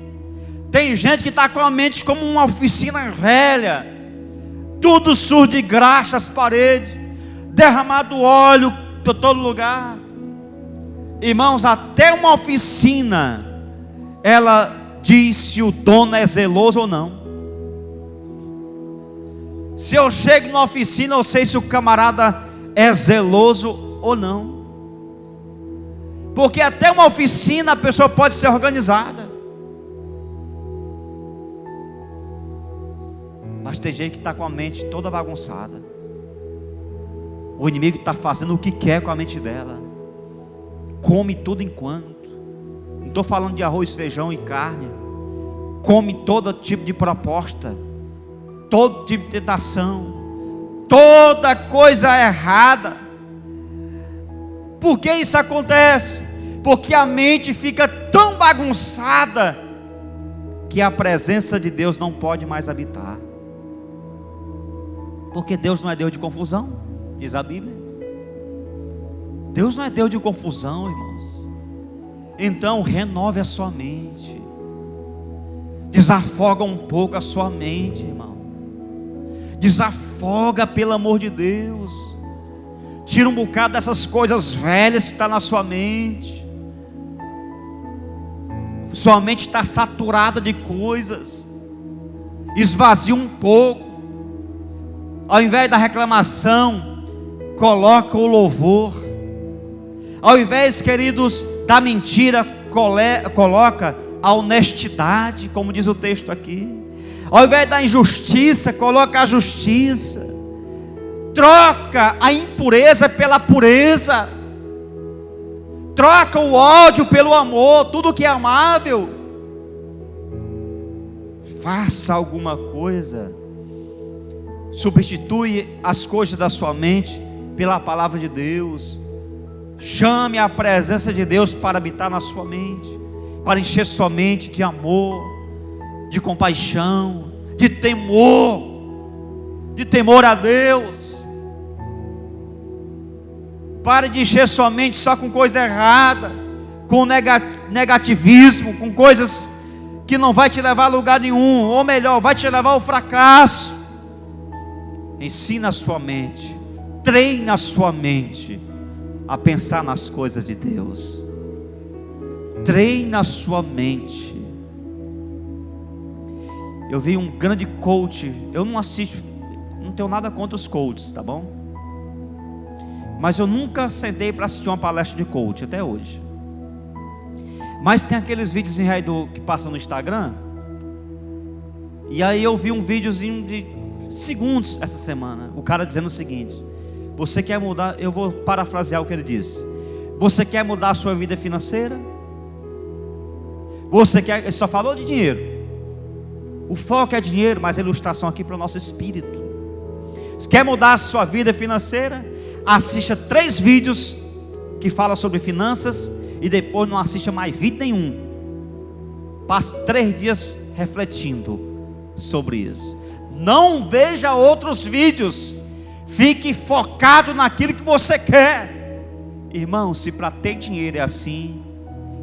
Tem gente que está com a mente como uma oficina velha, tudo sujo de graxa as paredes, derramado óleo por todo lugar. Irmãos, até uma oficina ela diz se o dono é zeloso ou não. Se eu chego na oficina, eu sei se o camarada é zeloso ou não. Porque até uma oficina a pessoa pode ser organizada, mas tem gente que está com a mente toda bagunçada. O inimigo está fazendo o que quer com a mente dela, come tudo enquanto. Não estou falando de arroz, feijão e carne. Come todo tipo de proposta, todo tipo de tentação, toda coisa errada. Por que isso acontece? Porque a mente fica tão bagunçada que a presença de Deus não pode mais habitar. Porque Deus não é Deus de confusão, diz a Bíblia. Deus não é Deus de confusão, irmãos. Então renove a sua mente, desafoga um pouco a sua mente, irmão. Desafoga, pelo amor de Deus. Tira um bocado dessas coisas velhas que estão na sua mente. Sua mente está saturada de coisas. Esvazia um pouco. Ao invés da reclamação, coloca o louvor. Ao invés, queridos, da mentira, coloca a honestidade, como diz o texto aqui. Ao invés da injustiça, coloca a justiça. Troca a impureza pela pureza. Troca o ódio pelo amor. Tudo que é amável. Faça alguma coisa. Substitui as coisas da sua mente pela palavra de Deus. Chame a presença de Deus para habitar na sua mente, para encher sua mente de amor, de compaixão, de temor a Deus. Pare de encher sua mente só com coisa errada, com negativismo, com coisas que não vai te levar a lugar nenhum, ou melhor, vai te levar ao fracasso. Ensina a sua mente, treine a sua mente a pensar nas coisas de Deus. Treine a sua mente. Eu vi um grande coach. Eu não assisto, não tenho nada contra os coaches, tá bom? Mas eu nunca sentei para assistir uma palestra de coach até hoje. Mas tem aqueles vídeos em que passam no Instagram. E aí eu vi um videozinho de segundos essa semana. O cara dizendo o seguinte: você quer mudar? Eu vou parafrasear o que ele disse. Você quer mudar a sua vida financeira? Você quer? Ele só falou de dinheiro. O foco é dinheiro, mas a ilustração aqui para o nosso espírito. Você quer mudar a sua vida financeira? Assista 3 vídeos que falam sobre finanças e depois não assista mais vídeo nenhum. Passe 3 dias refletindo sobre isso. Não veja outros vídeos. Fique focado naquilo que você quer. Irmão, se para ter dinheiro é assim,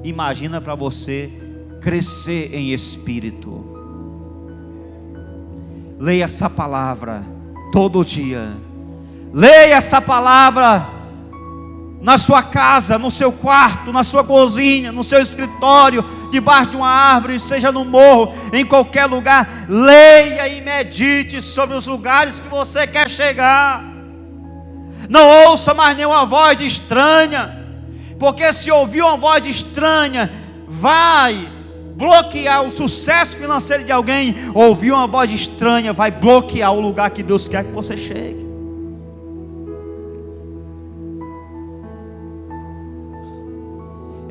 imagina para você crescer em espírito. Leia essa palavra todo dia. Leia essa palavra na sua casa, no seu quarto, na sua cozinha, no seu escritório, debaixo de uma árvore, seja no morro, em qualquer lugar. Leia e medite sobre os lugares que você quer chegar. Não ouça mais nenhuma voz estranha, porque se ouvir uma voz estranha, vai bloquear o sucesso financeiro de alguém. Ouvir uma voz estranha vai bloquear o lugar que Deus quer que você chegue.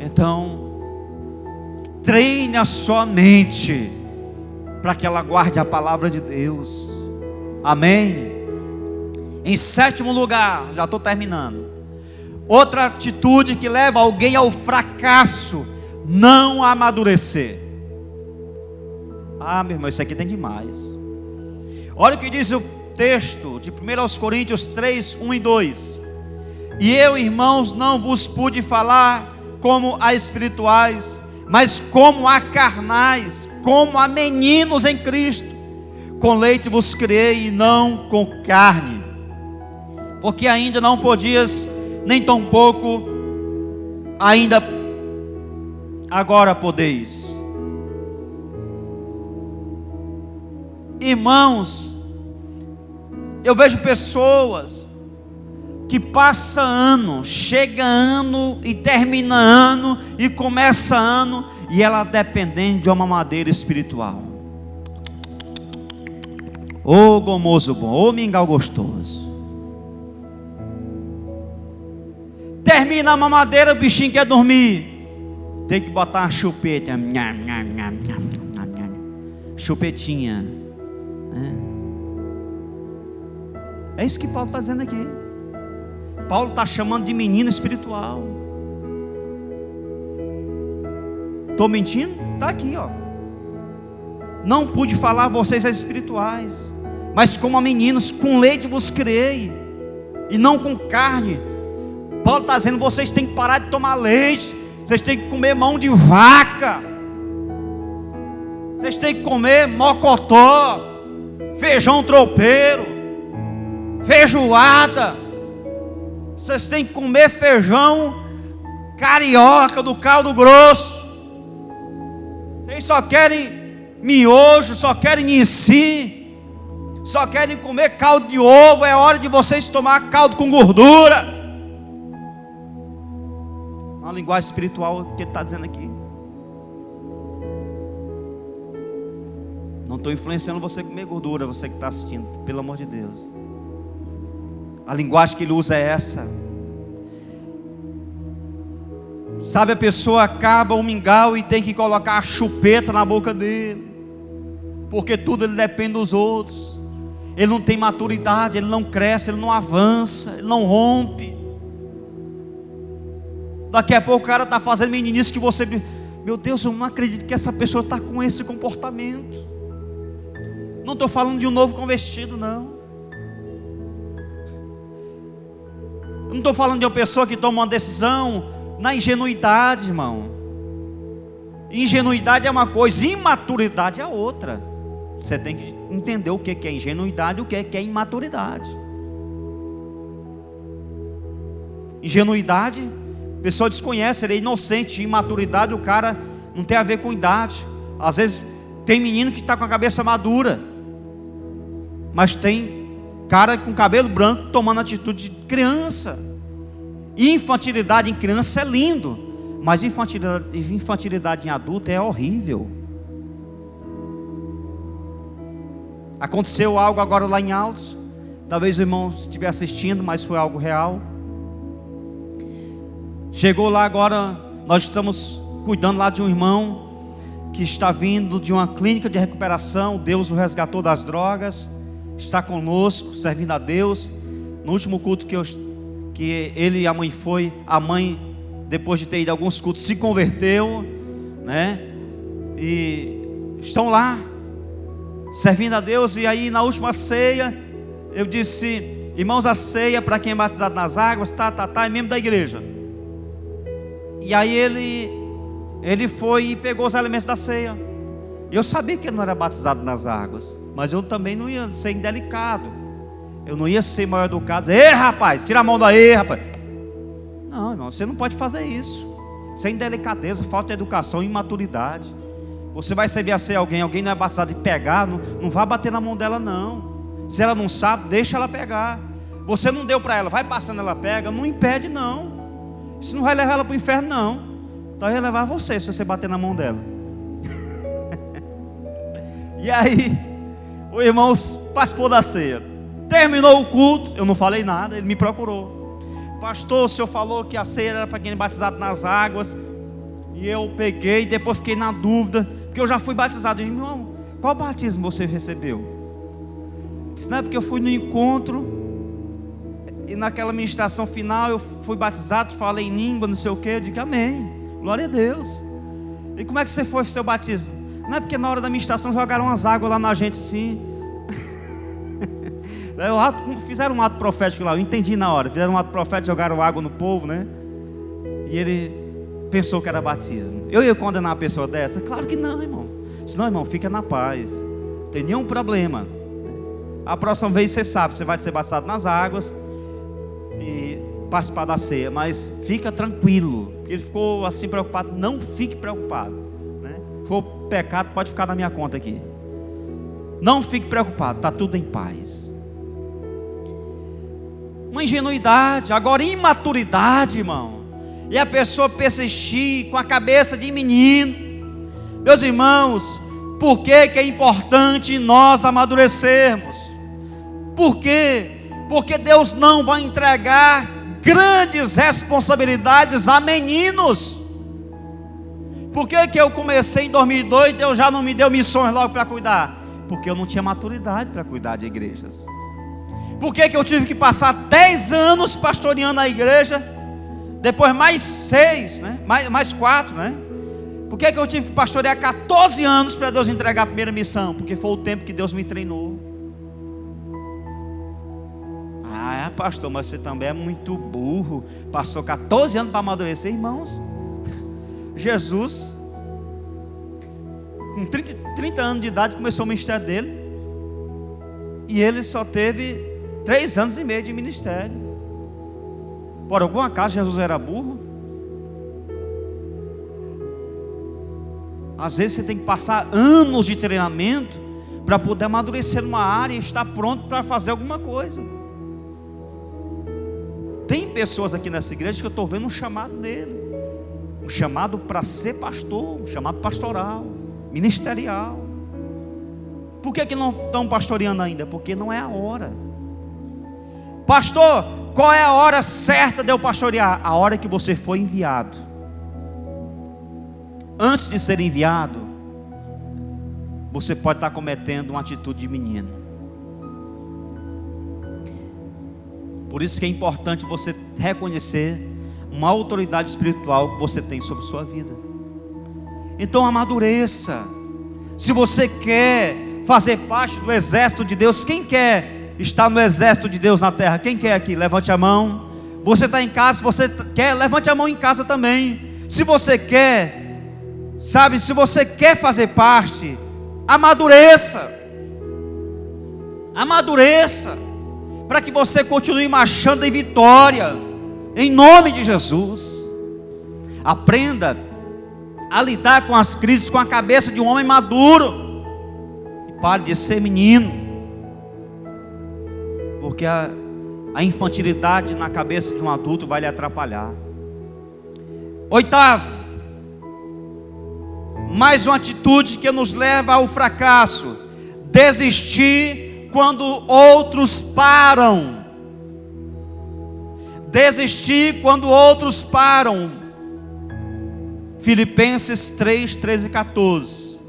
Então, treine a sua mente para que ela guarde a palavra de Deus. Amém? Em sétimo lugar, já estou terminando, outra atitude que leva alguém ao fracasso: não amadurecer. Meu irmão, isso aqui tem demais. Olha o que diz o texto de 1 Coríntios 3, 1 e 2. E eu, irmãos, não vos pude falar como a espirituais, mas como a carnais, como a meninos em Cristo. Com leite vos criei e não com carne, porque ainda não podias, nem tampouco ainda agora podeis. Irmãos, eu vejo pessoas que passa ano, chega ano e termina ano e começa ano, e ela dependendo de uma mamadeira espiritual. Ô gomoso bom, ô mingau gostoso. Termina a mamadeira, o bichinho quer dormir, tem que botar uma chupeta, chupetinha. É isso que Paulo está dizendo aqui. Paulo está chamando de menino espiritual. Estou mentindo? Está aqui, ó. Não pude falar a vocês as espirituais, mas como a meninos, com leite vos criei, e não com carne. Paulo está dizendo: vocês têm que parar de tomar leite, vocês têm que comer mão de vaca, vocês têm que comer mocotó, feijão tropeiro, feijoada. Vocês têm que comer feijão carioca do caldo grosso. Vocês só querem miojo, só querem nici, só querem comer caldo de ovo. É hora de vocês tomar caldo com gordura. Uma linguagem espiritual que ele está dizendo aqui. Não estou influenciando você a comer gordura, você que está assistindo, pelo amor de Deus. A linguagem que ele usa é essa. Sabe, a pessoa acaba o mingau e tem que colocar a chupeta na boca dele, porque tudo ele depende dos outros. Ele não tem maturidade, ele não cresce, ele não avança, ele não rompe. Daqui a pouco o cara está fazendo meninice que você... Meu Deus, eu não acredito que essa pessoa está com esse comportamento. Não estou falando de um novo convertido, não. Eu não estou falando de uma pessoa que toma uma decisão na ingenuidade, irmão. Ingenuidade é uma coisa, imaturidade é outra. Você tem que entender o que é ingenuidade e o que é imaturidade. Ingenuidade, a pessoa desconhece, ele é inocente. Imaturidade, o cara não tem a ver com idade. Às vezes tem menino que está com a cabeça madura, mas tem cara com cabelo branco tomando atitude de criança. Infantilidade em criança é lindo, mas infantilidade em adulto é horrível. Aconteceu algo agora lá em Altos. Talvez o irmão estiver assistindo, mas foi algo real. Chegou lá agora, nós estamos cuidando lá de um irmão que está vindo de uma clínica de recuperação. Deus o resgatou das drogas, está conosco, servindo a Deus. No último culto que ele e a mãe foi, a mãe, depois de ter ido a alguns cultos, se converteu, né? E estão lá servindo a Deus. E aí na última ceia eu disse: irmãos, a ceia para quem é batizado nas águas, é membro da igreja. E aí ele foi e pegou os elementos da ceia. Eu sabia que ele não era batizado nas águas, mas eu também não ia ser indelicado. Eu não ia ser mal educado, dizer: ei rapaz, tira a mão daí, rapaz. Não, irmão, você não pode fazer isso. Isso é indelicadeza, falta de educação, imaturidade. Você vai servir a ceia a alguém não é batizado, de pegar, não vá bater na mão dela não. Se ela não sabe, deixa ela pegar. Você não deu para ela, vai passando, ela pega, não impede não. Isso não vai levar ela para o inferno não. Então vai levar você, se você bater na mão dela. E aí o irmão participou da ceia. Terminou o culto, eu não falei nada, ele me procurou: pastor, o senhor falou que a ceia era para quem é batizado nas águas. E eu peguei, depois fiquei na dúvida, porque eu já fui batizado. Eu disse: irmão, qual batismo você recebeu? Disse: não, é porque eu fui no encontro, e naquela ministração final eu fui batizado, falei em língua, não sei o que. Eu digo: amém, glória a Deus. E como é que você foi seu batismo? Não é porque na hora da ministração jogaram umas águas lá na gente assim. Fizeram um ato profético lá, eu entendi na hora. Fizeram um ato profético, jogaram água no povo, né? E ele pensou que era batismo. Eu ia condenar uma pessoa dessa? Claro que não, irmão. Senão, irmão, fica na paz, não tem nenhum problema. A próxima vez você sabe, você vai ser batizado nas águas e participar da ceia, mas fica tranquilo. Porque ele ficou assim preocupado. Não fique preocupado, né? Se for pecado, pode ficar na minha conta aqui. Não fique preocupado, está tudo em paz. Uma ingenuidade, agora imaturidade, irmão. E a pessoa persistir com a cabeça de menino. Meus irmãos, por que é importante nós amadurecermos? Por quê? Porque Deus não vai entregar grandes responsabilidades a meninos. Por que eu comecei em 2002 e Deus já não me deu missões logo para cuidar? Porque eu não tinha maturidade para cuidar de igrejas. Por que eu tive que passar 10 anos pastoreando a igreja? Depois mais 6, né? mais 4, né? Por que eu tive que pastorear 14 anos para Deus entregar a primeira missão? Porque foi o tempo que Deus me treinou. Ah, pastor, mas você também é muito burro. Passou 14 anos para amadurecer, irmãos. Jesus, com 30 anos de idade, começou o ministério dele. E ele só teve 3 anos e meio de ministério. Por algum acaso Jesus era burro? Às vezes você tem que passar anos de treinamento para poder amadurecer numa área e estar pronto para fazer alguma coisa. Tem pessoas aqui nessa igreja que eu estou vendo um chamado nele, um chamado para ser pastor, um chamado pastoral, ministerial. Por que não estão pastoreando ainda? Porque não é a hora. Pastor, qual é a hora certa de eu pastorear? A hora que você foi enviado. Antes de ser enviado, você pode estar cometendo uma atitude de menino. Por isso que é importante você reconhecer uma autoridade espiritual que você tem sobre a sua vida. Então amadureça. Se você quer fazer parte do exército de Deus, quem quer estar no exército de Deus na terra? Quem quer aqui? Levante a mão. Você está em casa, se você quer, levante a mão em casa também. Se você quer, sabe, se você quer fazer parte, amadureça. Amadureça, para que você continue marchando em vitória, em nome de Jesus. Aprenda a lidar com as crises com a cabeça de um homem maduro, e pare de ser menino, porque a infantilidade na cabeça de um adulto vai lhe atrapalhar. Oitavo, mais uma atitude que nos leva ao fracasso: desistir quando outros param. Desistir quando outros param. Filipenses 3, 13 e 14.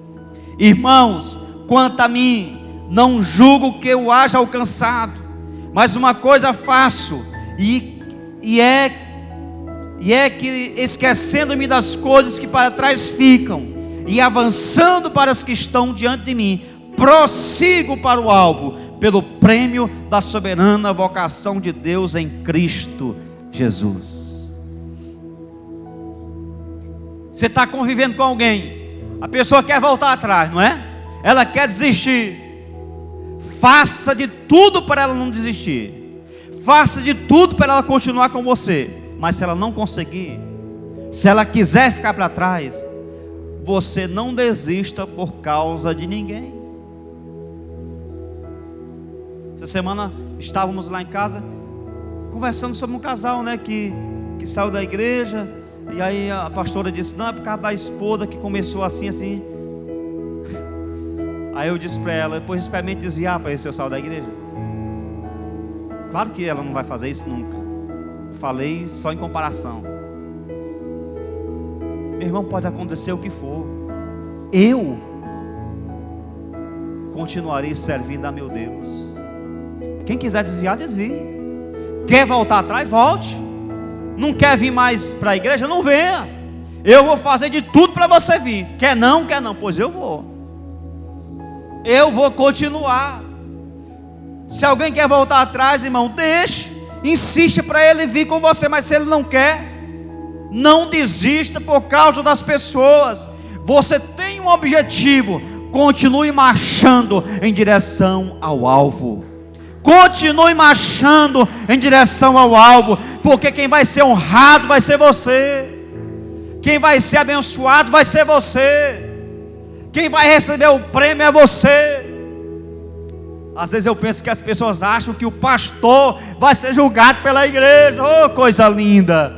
Irmãos, quanto a mim, não julgo que eu haja alcançado, mas uma coisa faço, e é que, esquecendo-me das coisas que para trás ficam, e avançando para as que estão diante de mim, prossigo para o alvo, pelo prêmio da soberana vocação de Deus em Cristo Jesus. Você está convivendo com alguém, a pessoa quer voltar atrás, não é? Ela quer desistir. Faça de tudo para ela não desistir. Faça de tudo para ela continuar com você. Mas se ela não conseguir, se ela quiser ficar para trás, você não desista por causa de ninguém. Essa semana estávamos lá em casa conversando sobre um casal, né, que saiu da igreja. E aí a pastora disse: não, é por causa da esposa que começou assim. Aí eu disse para ela: depois experimente desviar para ver se eu saio da igreja. Claro que ela não vai fazer isso nunca. Falei só em comparação. Meu irmão, pode acontecer o que for, eu continuarei servindo a meu Deus. Quem quiser desviar, desvie. Quer voltar atrás, volte. Não quer vir mais para a igreja, não venha. Eu vou fazer de tudo para você vir. Quer não, pois eu vou. Eu vou continuar. Se alguém quer voltar atrás, irmão, deixe. Insiste para ele vir com você. Mas se ele não quer, não desista por causa das pessoas. Você tem um objetivo, continue marchando em direção ao alvo. Continue marchando em direção ao alvo, porque quem vai ser honrado vai ser você. Quem vai ser abençoado vai ser você. Quem vai receber o prêmio é você. Às vezes eu penso que as pessoas acham que o pastor vai ser julgado pela igreja. Oh, coisa linda!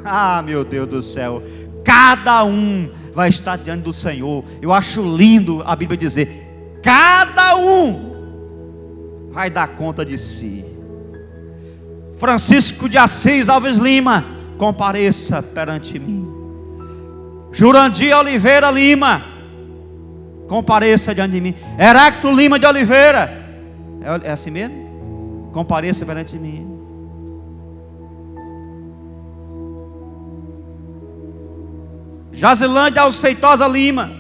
Ah, meu Deus do céu! Cada um vai estar diante do Senhor. Eu acho lindo a Bíblia dizer: cada um vai dar conta de si. Francisco de Assis Alves Lima, compareça perante mim. Jurandir Oliveira Lima, compareça diante de mim. Heráclito Lima de Oliveira, é assim mesmo? Compareça perante mim. Jazilândia Alves Feitosa Lima,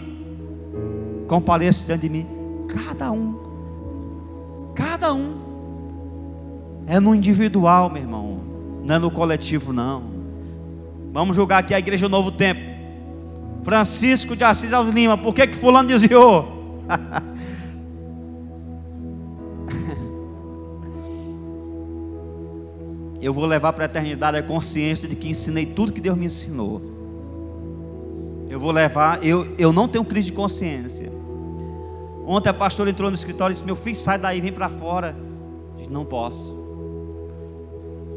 compareça diante de mim. Cada um é no individual, meu irmão, não é no coletivo, não. Vamos julgar aqui a igreja Novo Tempo. Francisco de Assis Alves Lima, por que fulano desviou? Eu vou levar para a eternidade a consciência de que ensinei tudo que Deus me ensinou. Eu vou levar, eu não tenho crise de consciência. Ontem a pastora entrou no escritório e disse: meu filho, sai daí, vem para fora. Eu disse: não posso.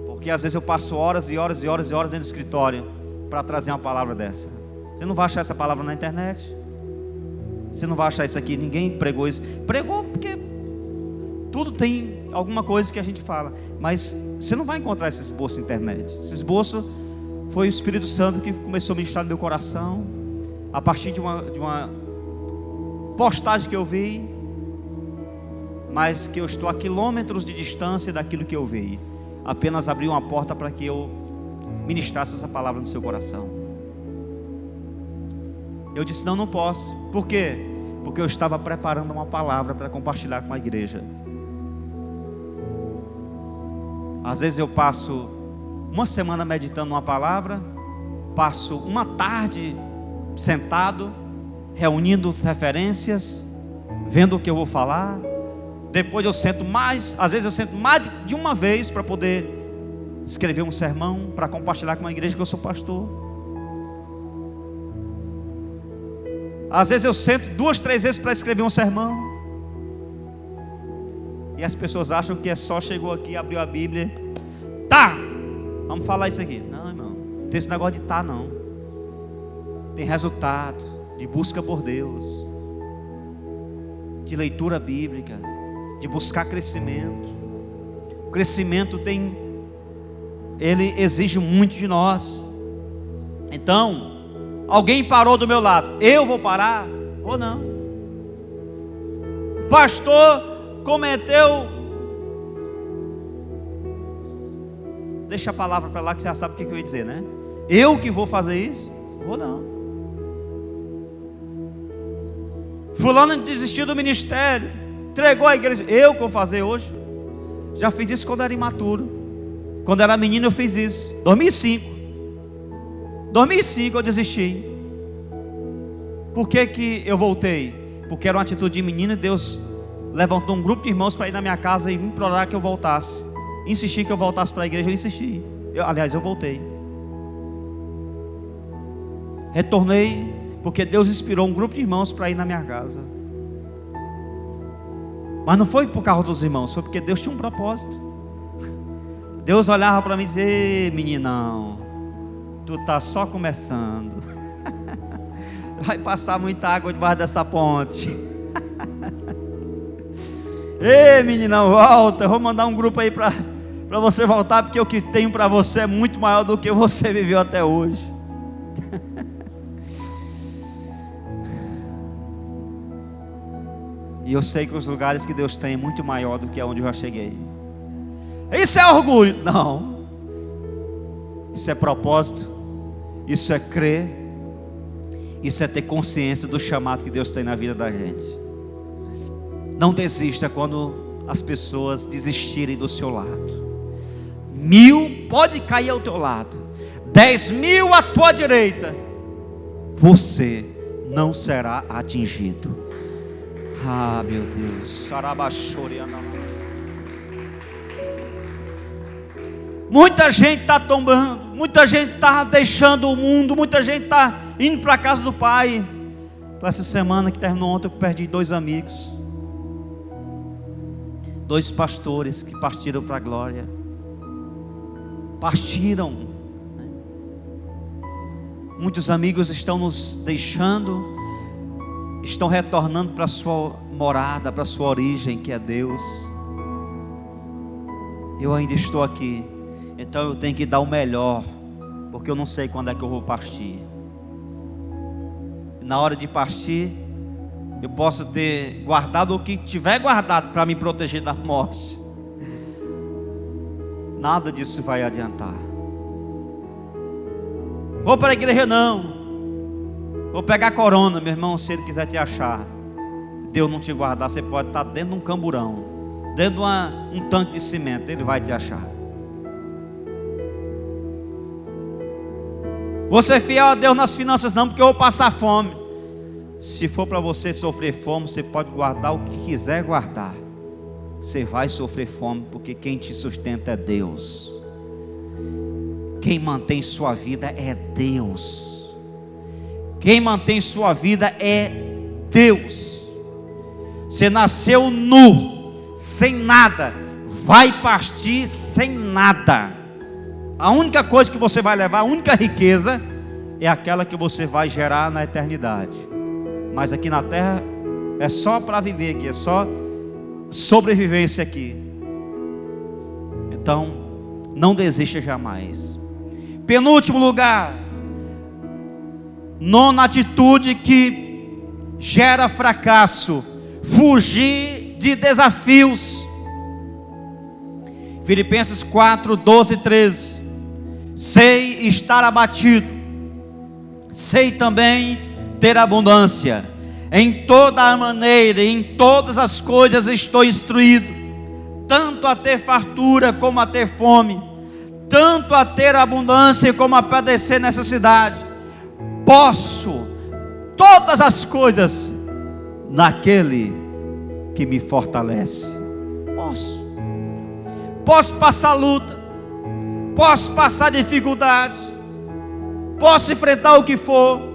Porque às vezes eu passo horas e horas dentro do escritório para trazer uma palavra dessa. Você não vai achar essa palavra na internet. Você não vai achar isso aqui, ninguém pregou isso. Pregou porque tudo tem alguma coisa que a gente fala. Mas você não vai encontrar esse esboço na internet. Esse esboço foi o Espírito Santo que começou a ministrar no meu coração, a partir de uma postagem que eu vi, mas que eu estou a quilômetros de distância daquilo que eu vi. Apenas abri uma porta para que eu ministrasse essa palavra no seu coração. Eu disse: não posso. Por quê? Porque eu estava preparando uma palavra para compartilhar com a igreja. Às vezes eu passo uma semana meditando uma palavra, passo uma tarde sentado, reunindo referências, vendo o que eu vou falar. Depois eu sento mais, às vezes eu sento mais de uma vez para poder escrever um sermão, para compartilhar com a igreja que eu sou pastor. Às vezes eu sento 2, 3 vezes para escrever um sermão. E as pessoas acham que é só chegou aqui, abriu a Bíblia, tá, vamos falar isso aqui. Não, irmão, não tem esse negócio de tá, não. Tem resultado de busca por Deus, de leitura bíblica, de buscar crescimento. O crescimento ele exige muito de nós. Então, alguém parou do meu lado, eu vou parar? Ou não? O pastor cometeu, deixa a palavra para lá que você já sabe o que eu ia dizer, né? Eu que vou fazer isso? Ou não? Fulano desistiu do ministério, entregou a igreja. Eu que vou fazer hoje? Já fiz isso quando era imaturo. Quando era menino eu fiz isso. 2005 eu desisti. Por que eu voltei? Porque era uma atitude de menino e Deus levantou um grupo de irmãos para ir na minha casa e me implorar que eu voltasse. Insistir que eu voltasse para a igreja, eu insisti. Eu voltei. Retornei porque Deus inspirou um grupo de irmãos para ir na minha casa. Mas não foi por causa dos irmãos, foi porque Deus tinha um propósito. Deus olhava para mim e dizia: ei, meninão, tu tá só começando. Vai passar muita água debaixo dessa ponte. Ei, meninão, volta. Eu vou mandar um grupo aí para você voltar, porque o que tenho para você é muito maior do que você viveu até hoje. E eu sei que os lugares que Deus tem é muito maior do que onde eu já cheguei. Isso é orgulho? Não. Isso é propósito. Isso é crer. Isso é ter consciência do chamado que Deus tem na vida da gente. Não desista quando as pessoas desistirem do seu lado. 1000 pode cair ao teu lado, 10.000 à tua direita, você não será atingido. Ah, meu Deus. Muita gente está tombando, muita gente está deixando o mundo, muita gente está indo para a casa do Pai. Essa semana que terminou ontem, eu perdi 2 amigos, 2 pastores que partiram para a glória. Partiram. Muitos amigos estão nos deixando, estão retornando para a sua morada, para a sua origem, que é Deus. Eu ainda estou aqui, então eu tenho que dar o melhor, porque eu não sei quando é que eu vou partir. Na hora de partir, eu posso ter guardado o que tiver guardado para me proteger da morte. Nada disso vai adiantar. Vou para a igreja não, vou pegar corona. Meu irmão, se ele quiser te achar, Deus não te guardar, você pode estar dentro de um camburão, dentro de um tanque de cimento, ele vai te achar. Vou ser fiel a Deus nas finanças não, porque eu vou passar fome. Se for para você sofrer fome, você pode guardar o que quiser guardar. Você vai sofrer fome, porque quem te sustenta é Deus. Quem mantém sua vida é Deus. Quem mantém sua vida é Deus. Você nasceu nu, sem nada, vai partir sem nada. A única coisa que você vai levar, a única riqueza, é aquela que você vai gerar na eternidade. Mas aqui na terra é só para viver aqui, é só sobrevivência aqui. Então, não desista jamais. Penúltimo lugar, 9ª atitude que gera fracasso: fugir de desafios. Filipenses 4, 12 e 13. Sei estar abatido, sei também ter abundância. Em toda a maneira, em todas as coisas estou instruído, tanto a ter fartura como a ter fome, tanto a ter abundância como a padecer necessidade. Posso todas as coisas naquele que me fortalece. Posso passar luta, posso passar dificuldade, posso enfrentar o que for,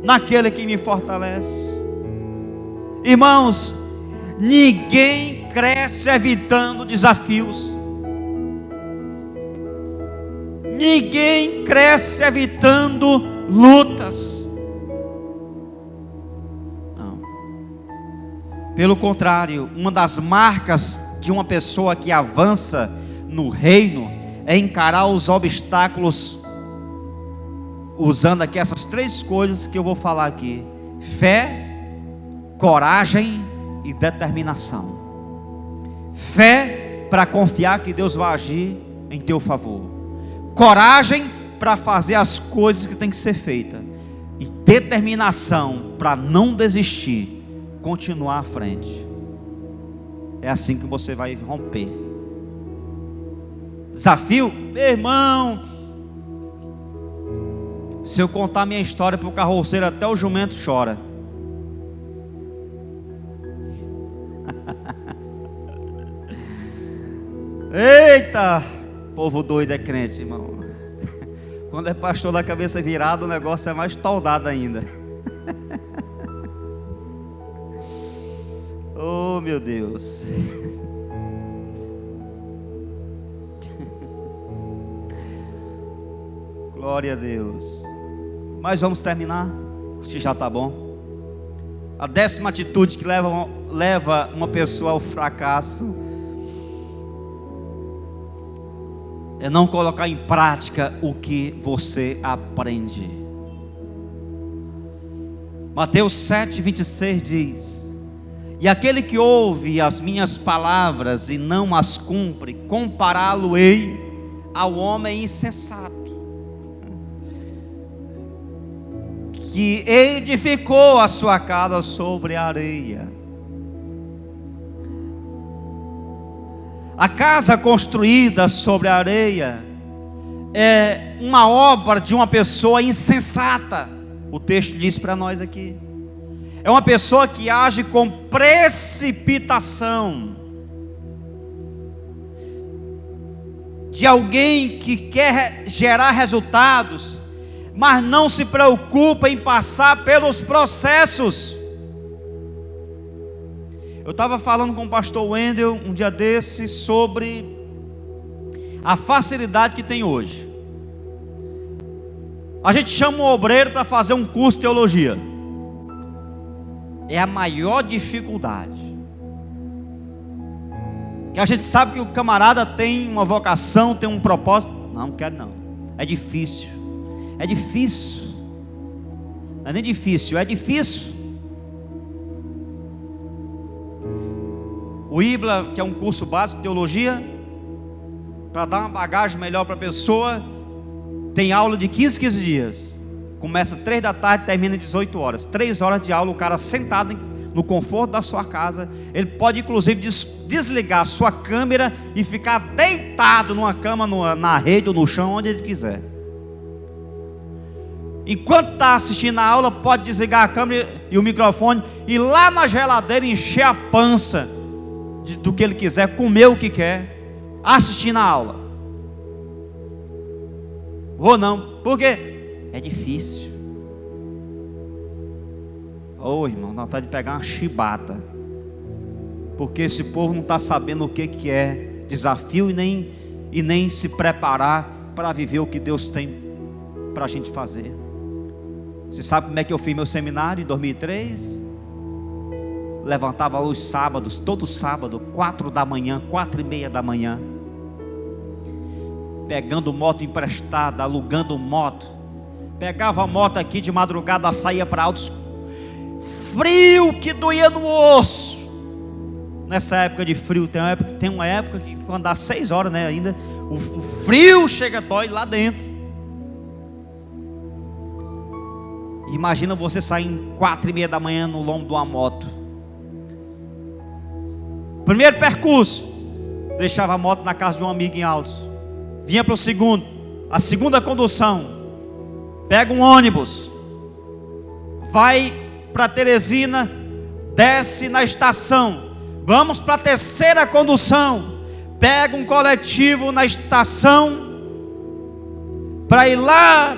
naquele que me fortalece. Irmãos, ninguém cresce evitando desafios. Ninguém cresce evitando lutas. Não. Pelo contrário, uma das marcas de uma pessoa que avança no reino é encarar os obstáculos usando aqui essas 3 coisas que eu vou falar aqui: fé, coragem e determinação. Fé para confiar que Deus vai agir em teu favor. Coragem para fazer as coisas que tem que ser feitas. e determinação para não desistir, continuar à frente. É assim que você vai romper. Desafio? Meu irmão, se eu contar minha história para o carroceiro, até o jumento chora. Eita, povo doido é crente, irmão. Quando é pastor da cabeça virada, o negócio é mais toldado ainda. Oh, meu Deus. Glória a Deus. Mas vamos terminar. Acho que já está bom. A 10ª atitude que leva uma pessoa ao fracasso é não colocar em prática o que você aprende. Mateus 7:26 diz: e aquele que ouve as minhas palavras e não as cumpre, compará-lo-ei ao homem insensato, que edificou a sua casa sobre a areia. A casa construída sobre a areia é uma obra de uma pessoa insensata. O texto diz para nós aqui. É uma pessoa que age com precipitação. De alguém que quer gerar resultados, mas não se preocupa em passar pelos processos. Eu estava falando com o pastor Wendel um dia desses sobre a facilidade que tem hoje. A gente chama um obreiro para fazer um curso de teologia. É a maior dificuldade. Que a gente sabe que o camarada tem uma vocação, tem um propósito. Não quero não. É difícil. É difícil. Não é nem difícil, é difícil. O IBLA, que é um curso básico de teologia, para dar uma bagagem melhor para a pessoa, tem aula de 15 dias. Começa 3 da tarde, termina 18 horas. 3 horas de aula, o cara sentado no conforto da sua casa. Ele pode inclusive desligar a sua câmera e ficar deitado numa cama, na rede ou no chão, onde ele quiser. Enquanto está assistindo a aula, pode desligar a câmera e o microfone, e lá na geladeira encher a pança do que ele quiser, comer o que quer, assistir na aula. Ou não, porque é difícil. Irmão, dá vontade de pegar uma chibata, porque esse povo não está sabendo o que é desafio e nem se preparar para viver o que Deus tem para a gente fazer. Você sabe como é que eu fiz meu seminário em 2003? Levantava os sábados, todo sábado, 4 da manhã, 4:30 da manhã, pegando moto emprestada, alugando moto. Pegava a moto aqui de madrugada, saía para altos, frio que doía no osso. Nessa época de frio, tem uma época que quando dá 6 horas, né, ainda, o frio chega, dói lá dentro. Imagina você sair em 4:30 da manhã no lombo de uma moto. Primeiro percurso, deixava a moto na casa de um amigo em Altos, vinha para o segundo, a segunda condução, pega um ônibus, vai para Teresina, desce na estação, vamos para a terceira condução, pega um coletivo na estação, para ir lá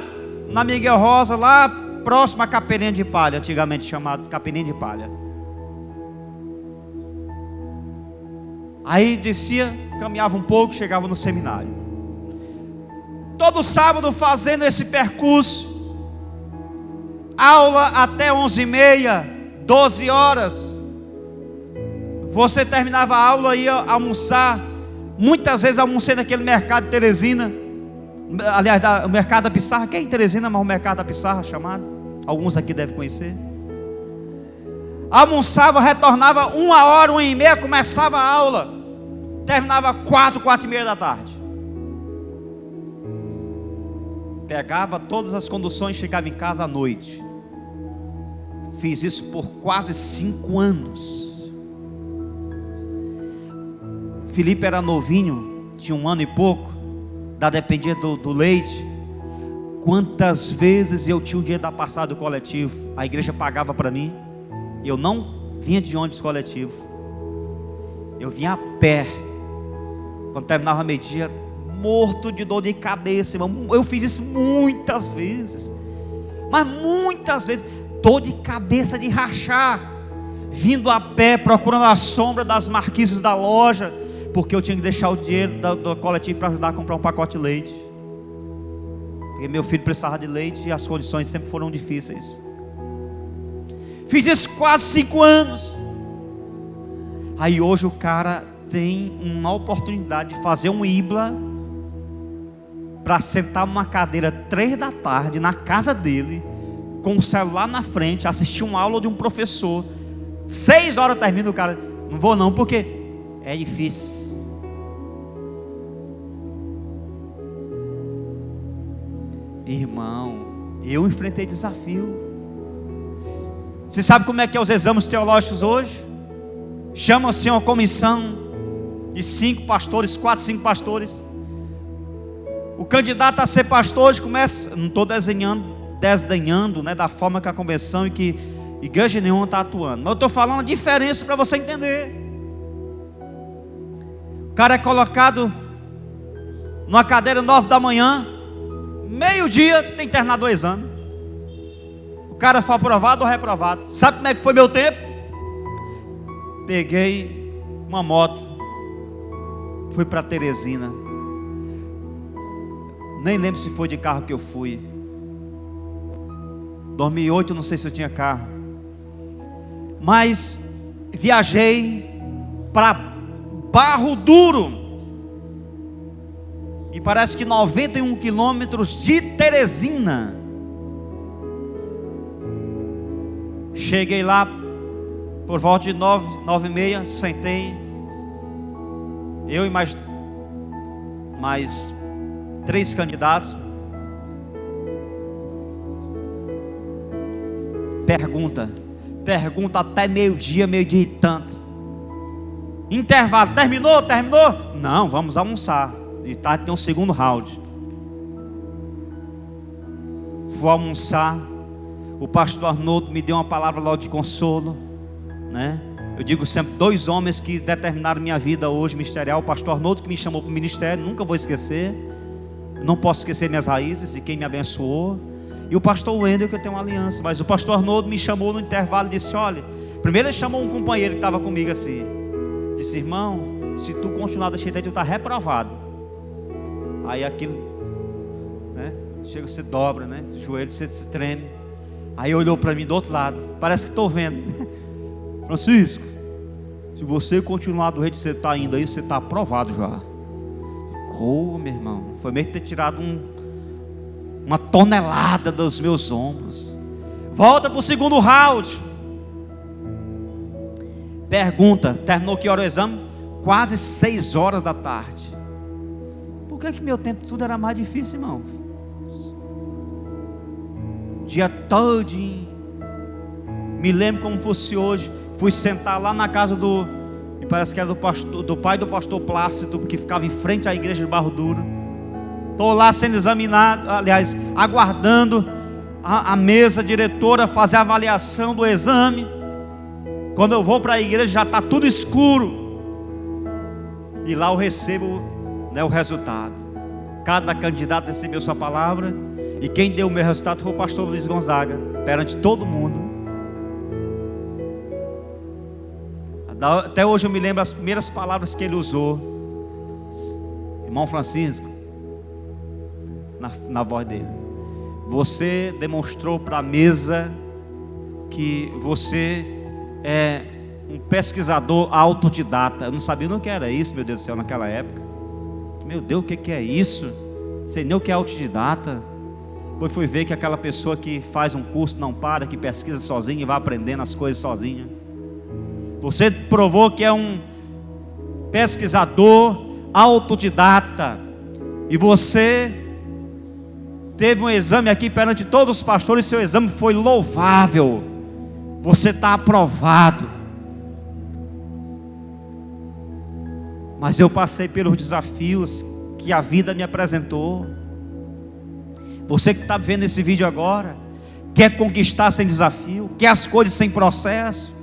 na Miguel Rosa, lá próximo a Capelinha de Palha, antigamente chamado Capelinha de Palha. Aí descia, caminhava um pouco, chegava no seminário. Todo sábado fazendo esse percurso, aula até 11:30, 12 horas. Você terminava a aula e ia almoçar. Muitas vezes almocei naquele mercado de Teresina. Aliás, o mercado da Pissarra. Quem é em Teresina, mas o mercado da Pissarra chamado? Alguns aqui devem conhecer. Almoçava, retornava 1h, 1h30, começava a aula. Terminava 4:30 da tarde. Pegava todas as conduções, chegava em casa à noite. Fiz isso por quase 5 anos. Felipe era novinho, tinha 1 ano e pouco, dependia do leite. Quantas vezes eu tinha o dinheiro da passada do coletivo, a igreja pagava para mim, eu não vinha de ônibus coletivo, eu vinha a pé. Quando terminava meio-dia, morto de dor de cabeça, irmão. Eu fiz isso muitas vezes, mas muitas vezes, dor de cabeça de rachar, vindo a pé, procurando a sombra das marquises da loja, porque eu tinha que deixar o dinheiro do coletivo para ajudar a comprar um pacote de leite, porque meu filho precisava de leite e as condições sempre foram difíceis. Fiz isso quase 5 anos. Aí hoje o cara tem uma oportunidade de fazer um IBLA, para sentar numa cadeira 3 da tarde na casa dele, com o celular na frente, assistir uma aula de um professor. 6 horas termina, o cara: não vou não, porque é difícil. Irmão, eu enfrentei desafio. Você sabe como é que é os exames teológicos hoje? Chama-se uma comissão de 5 pastores, 4, 5 pastores. O candidato a ser pastor hoje começa, não estou desdenhando, né, da forma que a convenção e que igreja nenhuma está atuando, mas eu estou falando a diferença para você entender. O cara é colocado numa cadeira 9 da manhã, meio-dia tem terminado o exame. O cara foi aprovado ou reprovado. Sabe como é que foi meu tempo? Peguei uma moto, fui para Teresina. Nem lembro se foi de carro que eu fui. 2008, não sei se eu tinha carro, mas viajei para Barro Duro, e parece que 91 quilômetros de Teresina. Cheguei lá por volta de 9h30, sentei, eu e mais 3 candidatos. Pergunta até meio-dia e tanto. Intervalo, terminou? Não, vamos almoçar. De tarde tem um segundo round. Fui almoçar. O pastor Arnoldo me deu uma palavra logo de consolo, né? Eu digo sempre, 2 homens que determinaram minha vida hoje ministerial. O pastor Arnoldo, que me chamou para o ministério, nunca vou esquecer. Não posso esquecer minhas raízes e quem me abençoou. E o pastor Wendel, que eu tenho uma aliança. Mas o pastor Arnoldo me chamou no intervalo e disse: olha, primeiro ele chamou um companheiro que estava comigo assim, disse: irmão, se tu continuar desse jeito, tu está reprovado. Aí aquilo, né, chega, você dobra, né, o joelho, você se treme. Aí olhou para mim do outro lado, parece que estou vendo: Francisco, se você continuar do jeito que você está indo aí, você está aprovado já. Meu irmão, foi meio que ter tirado uma tonelada dos meus ombros. Volta para o segundo round. Pergunta, terminou que hora o exame? Quase 6 horas da tarde. Por que meu tempo tudo era mais difícil, irmão? Dia todinho. Me lembro como fosse hoje. Fui sentar lá na casa e parece que era do pai do pastor Plácido, que ficava em frente à igreja de Barro Duro. Estou lá sendo examinado, aliás, aguardando a mesa diretora fazer a avaliação do exame. Quando eu vou para a igreja já está tudo escuro. E lá eu recebo, né, o resultado. Cada candidato recebeu sua palavra. E quem deu o meu resultado foi o pastor Luiz Gonzaga, perante todo mundo. Até hoje eu me lembro as primeiras palavras que ele usou. Irmão Francisco, na voz dele: você demonstrou para a mesa que você é um pesquisador autodidata. Eu não sabia o que era isso, meu Deus do céu, naquela época. Meu Deus, o que é isso? Sei nem o que é autodidata. Depois fui ver que aquela pessoa que faz um curso, não para, que pesquisa sozinho e vai aprendendo as coisas sozinho. Você provou que é um pesquisador autodidata. E você teve um exame aqui perante todos os pastores. Seu exame foi louvável. Você está aprovado. Mas eu passei pelos desafios que a vida me apresentou. Você que está vendo esse vídeo agora, quer conquistar sem desafio, quer as coisas sem processo,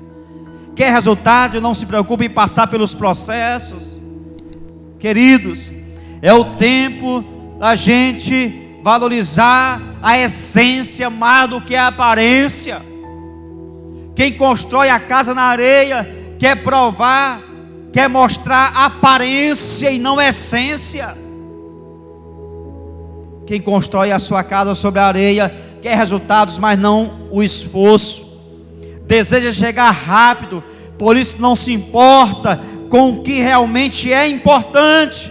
quer resultado, não se preocupe em passar pelos processos. Queridos, é o tempo da gente valorizar a essência mais do que a aparência. Quem constrói a casa na areia quer provar, quer mostrar aparência e não essência. Quem constrói a sua casa sobre a areia quer resultados, mas não o esforço. Deseja chegar rápido, por isso não se importa com o que realmente é importante.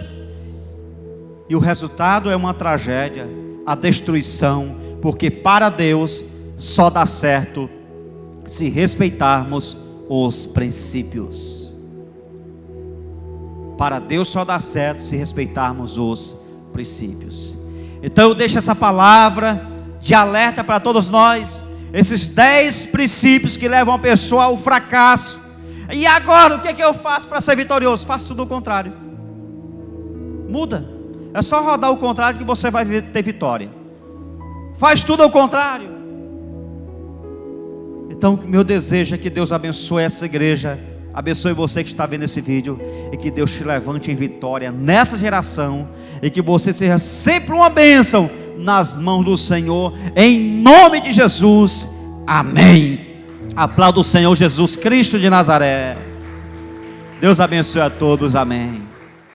E o resultado é uma tragédia, a destruição, porque para Deus só dá certo se respeitarmos os princípios. Para Deus só dá certo se respeitarmos os princípios. Então eu deixo essa palavra de alerta para todos nós, esses 10 princípios que levam a pessoa ao fracasso. E agora o que é que eu faço para ser vitorioso? Faço tudo ao contrário. Muda. É só rodar o contrário que você vai ter vitória. Faz tudo ao contrário. Então meu desejo é que Deus abençoe essa igreja, abençoe você que está vendo esse vídeo, e que Deus te levante em vitória nessa geração, e que você seja sempre uma bênção nas mãos do Senhor, em nome de Jesus, amém. Aplauda o Senhor Jesus Cristo de Nazaré. Deus abençoe a todos, amém.